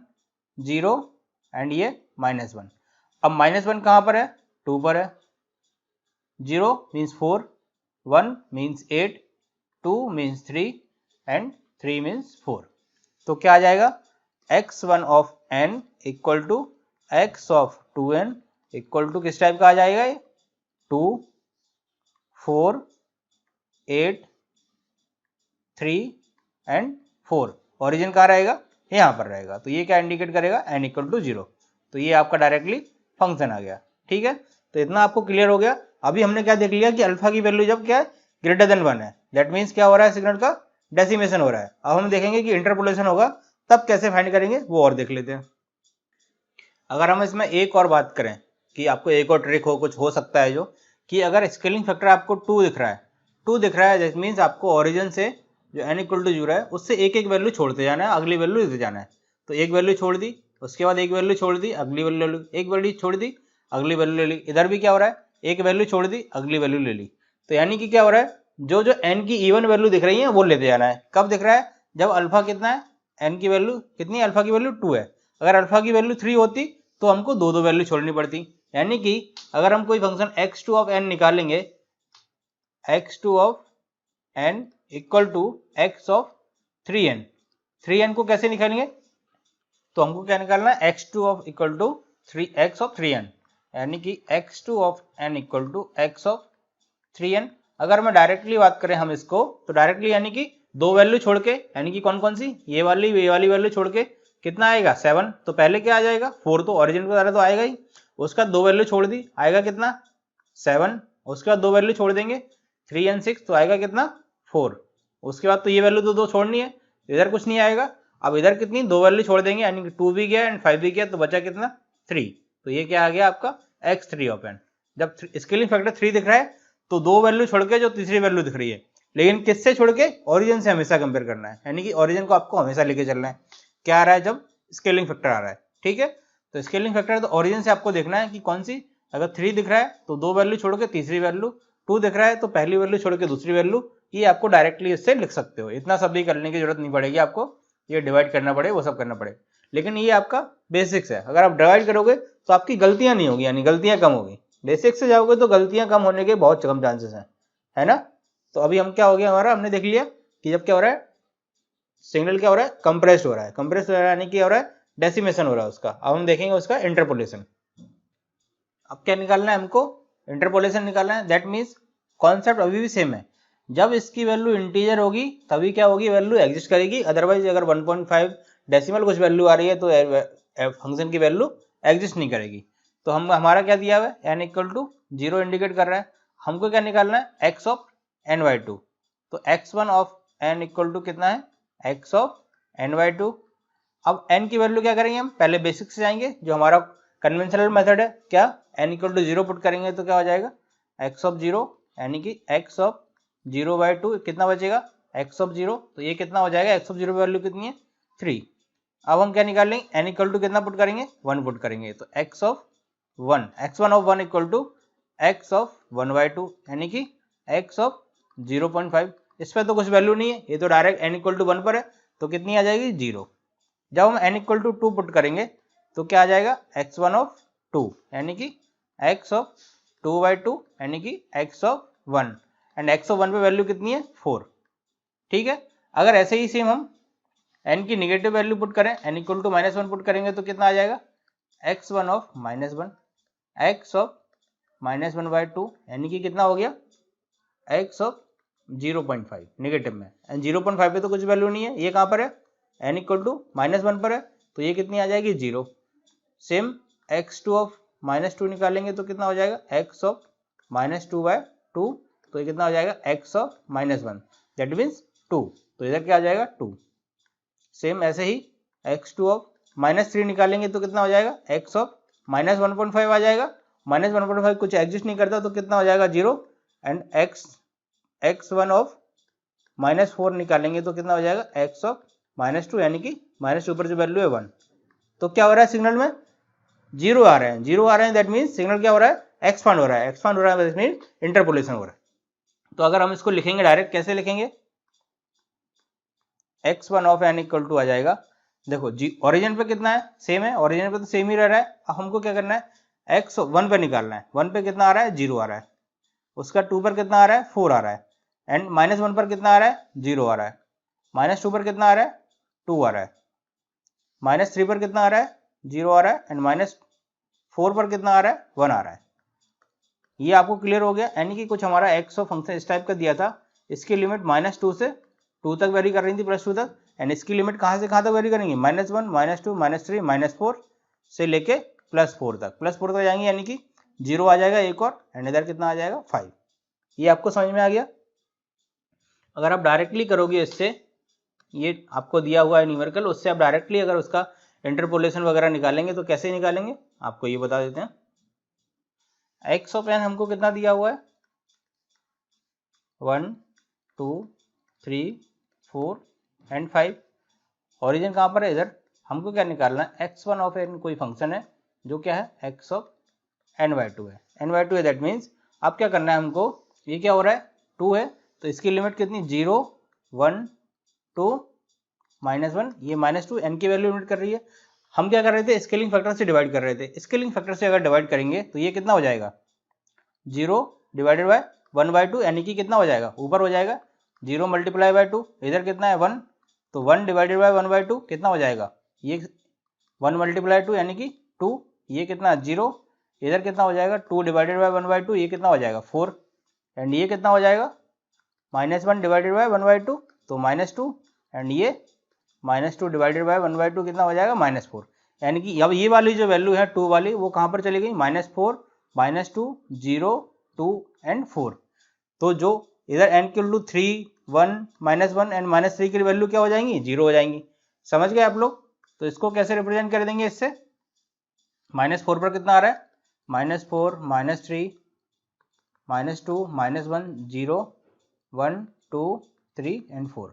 0 एंड ये -1। अब -1 कहाँ पर है, 2 पर है। 0 means 4, 1 means 8, 2 means 3 and 3 means 4। तो क्या आ जाएगा, x1 of n equal to x of 2n equal to किस टाइप का आ जाएगा, ये 2, 4, 8, 3 एंड 4। ओरिजिन कहाँ रहेगा, यहाँ पर रहेगा। तो ये क्या इंडिकेट करेगा, n इक्वल टू 0। तो ये आपका डायरेक्टली फंक्शन आ गया। ठीक है, तो इतना आपको क्लियर हो गया। अभी हमने क्या देख लिया कि अल्फा की वैल्यू जब क्या है, ग्रेटर देन 1 है, दैट मीन्स क्या हो रहा है, सिग्नल का डेसिमेशन हो रहा है। अब हम देखेंगे कि इंटरपोलेशन होगा तब कैसे फाइंड करेंगे वो और देख लेते हैं। अगर हम इसमें एक और बात करें कि आपको एक और ट्रिक हो, कुछ हो सकता है जो कि अगर स्केलिंग फैक्टर आपको 2 दिख रहा है, 2 दिख रहा है दैट मीन्स आपको ओरिजिन से जो n इक्वल टू 0 है उससे एक एक वैल्यू छोड़ते जाना है, अगली वैल्यू लेते जाना है। तो एक वैल्यू छोड़ दी, उसके बाद एक वैल्यू छोड़ दी, अगली वैल्यू, एक वैल्यू छोड़ दी, अगली वैल्यू ले ली। इधर भी क्या हो रहा है, एक वैल्यू छोड़ दी, अगली वैल्यू ले ली। तो यानी कि क्या हो रहा है, जो जो n की इवन वैल्यू दिख रही है वो लेते जाना है। कब दिख रहा है, जब अल्फा कितना है, n की वैल्यू कितनी है, अल्फा की वैल्यू 2 है। अगर अल्फा की वैल्यू 3 होती तो हमको दो दो वैल्यू छोड़नी पड़ती। यानी कि अगर हम कोई फंक्शन x2 ऑफ n निकालेंगे, x2 of n equal to x of 3n, 3n को कैसे निकालेंगे, तो हमको क्या निकालना है, x2 of equal to 3x of 3n, यानी कि x2 of n equal to x of 3n। अगर मैं डायरेक्टली बात करें हम इसको, तो डायरेक्टली यानी कि दो वैल्यू छोड़ के, यानी कि कौन कौन सी, ये वाली वैल्यू छोड़ के कितना आएगा 7। तो पहले क्या आ जाएगा 4, तो ओरिजिन के द्वारा तो आएगा ही। उसका दो वैल्यू छोड़ दी, आएगा कितना 7। उसके बाद दो वैल्यू छोड़ देंगे 3 और 6, तो आएगा कितना 4। उसके बाद तो ये वैल्यू तो दो छोड़नी है, इधर कुछ नहीं आएगा। अब इधर कितनी, दो वैल्यू छोड़ देंगे, यानी कि 2 भी गया एंड 5 भी गया, तो बचा कितना 3। तो ये क्या आ गया आपका x3 ऑफ n। जब स्केलिंग फैक्टर 3 दिख रहा है तो दो वैल्यू छोड़ के जो तीसरी वैल्यू दिख रही है, लेकिन किससे छोड़ के, ओरिजिन से हमेशा कंपेयर करना है, यानी कि ओरिजिन को आपको हमेशा लेके चलना है। क्या आ रहा है, जब स्केलिंग फैक्टर आ रहा है, ठीक है। तो स्केलिंग फैक्टर तो ओरिजिन से आपको देखना है कि कौन सी, अगर 3 दिख रहा है तो दो वैल्यू छोड़ के तीसरी वैल्यू, 2 दिख रहा है तो पहली वैल्यू छोड़ के दूसरी वैल्यू। ये आपको डायरेक्टली इससे लिख सकते हो, इतना सब भी करने की जरूरत नहीं पड़ेगी आपको, ये डिवाइड करना पड़े वो सब करना पड़े, लेकिन ये आपका बेसिक्स है। अगर आप डिवाइड करोगे तो आपकी गलतियां नहीं होगी, यानी गलतियां कम होगी। बेसिक्स से जाओगे तो गलतियां कम होने के बहुत कम चांसेस हैं, है ना। तो अभी हम क्या हो गया हमारा, हमने देख लिया कि जब क्या हो रहा है, सिग्नल क्या हो रहा है, कंप्रेस्ड हो रहा है। कंप्रेस्ड हो रहा है यानी कि हो रहा है डेसिमेशन हो रहा है उसका। अब हम देखेंगे उसका इंटरपोलेशन। अब क्या निकालना है हमको, इंटरपोलेशन निकालना है। दैट मीन्स कॉन्सेप्ट अभी भी सेम है, जब इसकी वैल्यू इंटीजर होगी तभी क्या होगी, वैल्यू एग्जिस्ट करेगी। अदरवाइज अगर 1.5 डेसिमल कुछ वैल्यू आ रही है तो फंक्शन की वैल्यू एग्जिस्ट नहीं करेगी। तो हम हमारा क्या दिया हुआ है, n इक्वल टू 0 इंडिकेट कर रहा है। हमको क्या निकालना है, x ऑफ n/2। तो x1 of n equal to कितना है, x ऑफ n/2। अब n की वैल्यू क्या करेंगे, हम पहले बेसिक से जाएंगे, जो हमारा कन्वेंशनल मेथड है। क्या, n इक्वल टू 0 पुट करेंगे तो क्या हो जाएगा, x ऑफ 0, यानी कि x ऑफ 0/2 कितना बचेगा, x ऑफ 0। तो ये कितना हो जाएगा, x ऑफ 0 वैल्यू कितनी है 3। अब हम क्या निकाल लेंगे, n इक्वल टू कितना पुट करेंगे, 1 पुट करेंगे। तो x of 1, x1 of 1 equal to x of 1/2, यानी कि x ऑफ 0.5। इस पर तो कुछ वैल्यू नहीं है, ये तो डायरेक्ट n इक्वल टू 1 पर है, तो कितनी आ जाएगी 0। जब हम n इक्वल टू 2 पुट करेंगे तो क्या आ जाएगा, x1 ऑफ 2, यानी कि x ऑफ 2/2, यानी कि x of 1, and x of 1 पे वैल्यू कितनी है 4, ठीक है। अगर ऐसे ही सेम हम n की निगेटिव वैल्यू पुट करें, n इक्वल टू -1 पुट करेंगे तो कितना आ जाएगा, x1 ऑफ -1, x ऑफ -1/2, यानी कि कितना हो गया, x ऑफ 0.5 निगेटिव में। एंड 0.5 पे तो कुछ वैल्यू नहीं है, ये कहाँ पर है, n इक्वल टू -1 पर है, तो ये कितनी आ जाएगी 0। सेम x2 ऑफ -2 निकालेंगे तो कितना हो जाएगा, x ऑफ -2/2, तो ये कितना हो जाएगा, x ऑफ -1, दैट मीन्स 2। तो इधर क्या आ जाएगा 2। सेम ऐसे ही x2 ऑफ -3 निकालेंगे तो कितना हो जाएगा, x ऑफ -1.5 आ जाएगा। -1.5 कुछ एग्जिस्ट नहीं करता तो कितना हो जाएगा 0। एंड x1 ऑफ -4 निकालेंगे तो कितना हो जाएगा, x ऑफ -2, यानी कि -2 पर जो वैल्यू है 1। तो क्या हो रहा है, सिग्नल में 0 आ रहे हैं, 0 आ रहे हैं, दैट मीन्स सिग्नल क्या हो रहा है, एक्सपांड हो रहा है। एक्सपांड हो रहा है दैट मीन्स इंटरपोलेशन हो रहा है। तो अगर हम इसको लिखेंगे डायरेक्ट, कैसे लिखेंगे, x1 of n equal to आ जाएगा, देखो जी ओरिजिन पे कितना है, सेम है, ओरिजिन पे तो सेम ही रह रहा है। अब हमको क्या करना है, x1 पे निकालना है। 1 पे कितना आ रहा है, 0 आ रहा है। उसका 2 पर कितना आ रहा है, 4 आ रहा है। एंड -1 पर कितना आ रहा है, 0 आ रहा है। -2 पर कितना आ रहा है, 2 आ रहा है। -3 पर कितना आ रहा है, 0 आ रहा है। एंड -4 पर कितना आ रहा है, 1 आ रहा है। ये आपको क्लियर हो गया, यानी कि कुछ हमारा x ऑफ फंक्शन इस टाइप का दिया था, इसकी लिमिट -2 से 2 तक वेरी कर रही थी, +2 तक। एंड इसकी लिमिट कहाँ से कहाँ तक वेरी करेंगे, -1, -2, -3, -4 से लेके +4 तक। +4 तक जाएंगे, यानी कि 0 आ जाएगा एक और, एंड इधर कितना आ जाएगा 5। ये आपको समझ में आ गया। अगर आप डायरेक्टली करोगे इससे, ये आपको दिया हुआ है न्यूमेरिकल, उससे आप डायरेक्टली अगर उसका इंटरपोलेशन वगैरह निकालेंगे तो कैसे निकालेंगे आपको ये बता देते हैं। एक्स ऑफ एन हमको कितना दिया हुआ है, 1 2 3 4 एंड 5। ओरिजिन कहाँ पर है, इधर। हमको क्या निकालना है, x1 ऑफ एन कोई फंक्शन है जो क्या है, x ऑफ n/2 है, n/2 है। दैट मीन्स अब क्या करना है हमको, ये क्या हो रहा है 2 है, तो इसकी लिमिट कितनी 0 1 2 -1, ये -2 n की वैल्यू लिमिट कर रही है। हम क्या कर रहे थे, स्केलिंग फैक्टर से डिवाइड कर रहे थे। स्केलिंग फैक्टर से अगर डिवाइड करेंगे तो ये कितना हो जाएगा, 0 डिवाइडेड बाय 1/2, यानी कि कितना हो जाएगा, ऊपर हो जाएगा 0 मल्टीप्लाई बाय 2, इधर कितना है 1, तो 1 डिवाइडेड बाय 1/2 कितना हो जाएगा, ये 1 मल्टीप्लाई 2 यानी कि 2, ये कितना 0, इधर कितना हो जाएगा 2 डिवाइडेड बाय 1/2, ये कितना हो जाएगा 4, एंड ये कितना हो जाएगा -1 डिवाइडेड बाय 1/2, तो -2, एंड ये -2 डिवाइडेड बाय 1/2 कितना हो जाएगा -4। यानी कि अब ये वाली जो वैल्यू है 2 वाली, वो कहाँ पर चली गई, -4 -2 0 2 एंड 4। तो जो इधर n के वैल्यू 3 1 -1 एंड -3 की वैल्यू क्या हो जाएंगी, 0 हो जाएंगी। समझ गए आप लोग। तो इसको कैसे रिप्रेजेंट कर देंगे, इससे -4 पर कितना आ रहा है, -4 -3 -2 -1 0 1 2 3 एंड 4।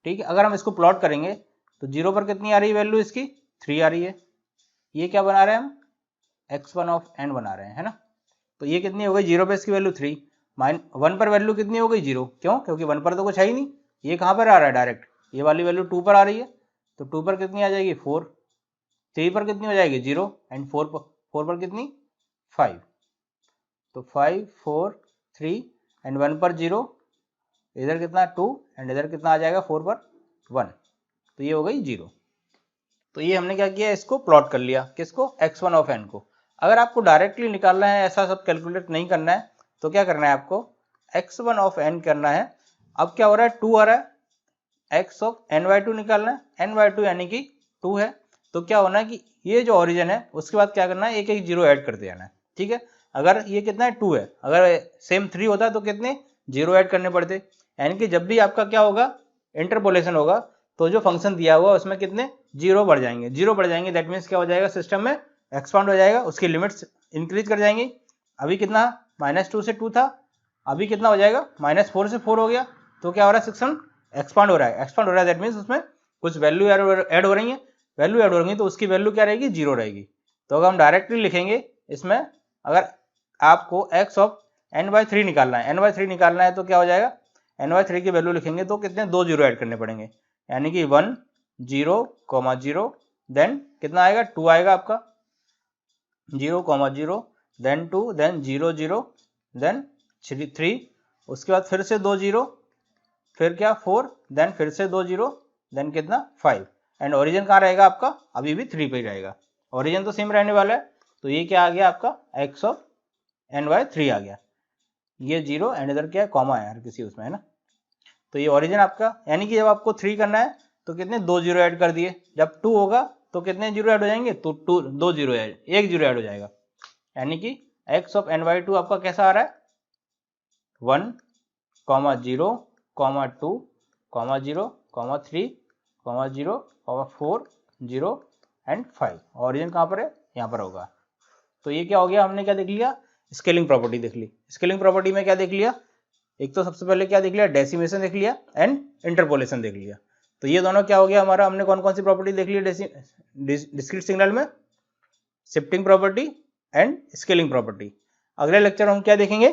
ठीक है, अगर हम इसको प्लॉट करेंगे तो 0 पर कितनी आ रही है वैल्यू इसकी, 3 आ रही है। ये क्या बना रहे हैं हम, x1 ऑफ n बना रहे हैं, है ना। तो ये कितनी हो गई, 0 पे इसकी वैल्यू 3, 1 पर वैल्यू कितनी हो गई 0, क्यों, क्योंकि 1 पर तो कुछ है ही नहीं। ये कहाँ पर आ रहा है, डायरेक्ट ये वाली वैल्यू 2 पर आ रही है, तो 2 पर कितनी आ जाएगी 4, 3 पर कितनी हो जाएगी 0, एंड 4 पर कितनी 5, तो 5 4 3 एंड 1 पर 0, इधर कितना 2, एंड इधर कितना आ जाएगा 4 पर 1, तो ये हो गई 0। तो ये हमने क्या किया, इसको प्लॉट कर लिया, किसको, x1 ऑफ n को। अगर आपको डायरेक्टली निकालना है, ऐसा सब कैलकुलेट नहीं करना है, तो क्या करना है आपको, x1 ऑफ n करना है। अब क्या हो रहा है, 2 आ रहा है, x ऑफ n/2 निकालना है, n/2 यानी कि 2 है। तो क्या होना है कि ये जो ओरिजिन है उसके बाद क्या करना है, एक एक जीरो ऐड करते जाना है। ठीक है, अगर ये कितना है 2 है, अगर सेम 3 होता तो कितने जीरो ऐड करने पड़ते। यानी कि जब भी आपका क्या होगा, इंटरपोलेशन होगा, तो जो फंक्शन दिया हुआ उसमें कितने जीरो बढ़ जाएंगे, जीरो बढ़ जाएंगे। दैट मीन्स क्या हो जाएगा, सिस्टम में एक्सपांड हो जाएगा, उसकी लिमिट्स इंक्रीज कर जाएंगी। अभी कितना -2 से 2 था, अभी कितना हो जाएगा -4 से 4 हो गया। तो क्या हो रहा है, सिस्टम एक्सपांड हो रहा है, एक्सपांड हो रहा है। दैट मीन्स उसमें कुछ वैल्यू ऐड हो रही है, वैल्यू ऐड हो रही है, तो उसकी वैल्यू क्या रहेगी, जीरो रहेगी। तो अगर हम डायरेक्टली लिखेंगे इसमें, अगर आपको x ऑफ n/3 निकालना है, n/3 निकालना है, तो क्या हो जाएगा, n/3 की वैल्यू लिखेंगे तो कितने, 2 जीरो ऐड करने पड़ेंगे, यानी कि 1 0 0, देन कितना आएगा 2 आएगा आपका, 0 0, देन 2, देन 0 0, देन 3, उसके बाद फिर से 2 जीरो, फिर क्या 4, देन फिर से 2 जीरो, देन कितना 5, एंड ओरिजिन कहाँ रहेगा आपका, अभी भी 3 पे ही रहेगा, ओरिजिन तो सेम रहने वाला है। तो ये क्या आ गया आपका, x ऑफ n/3 आ गया, ये 0 एंड इधर क्या है, कॉमा है हर किसी उसमें, है ना। तो ये ओरिजिन आपका, यानी कि जब आपको 3 करना है तो कितने 2 जीरो ऐड कर दिए, जब 2 होगा तो कितने जीरो ऐड हो जाएंगे, तो 2 जीरो ऐड, 1 जीरो ऐड हो जाएगा। यानी कि x ऑफ n/2 आपका कैसा आ रहा है, 1 0 2 0 3 0 4 0 एंड 5। ओरिजिन कहाँ पर है, यहाँ पर होगा। तो ये क्या हो गया, हमने क्या देख लिया, स्केलिंग प्रॉपर्टी देख ली। स्केलिंग प्रॉपर्टी में क्या देख लिया, एक तो सबसे पहले क्या देख लिया, डेसिमेशन देख लिया एंड इंटरपोलेशन देख लिया। तो ये दोनों क्या हो गया हमारा, हमने कौन कौन सी प्रॉपर्टी देख ली डिस्क्रीट सिग्नल में, shifting property and scaling property. अगले लेक्चर में हम क्या देखेंगे,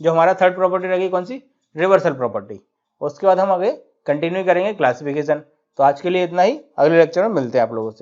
जो हमारा थर्ड प्रॉपर्टी रहेगी कौन सी, रिवर्सल प्रॉपर्टी। उसके बाद हम आगे कंटिन्यू करेंगे क्लासिफिकेशन। तो आज के लिए इतना ही, अगले लेक्चर में मिलते हैं आप लोगों से।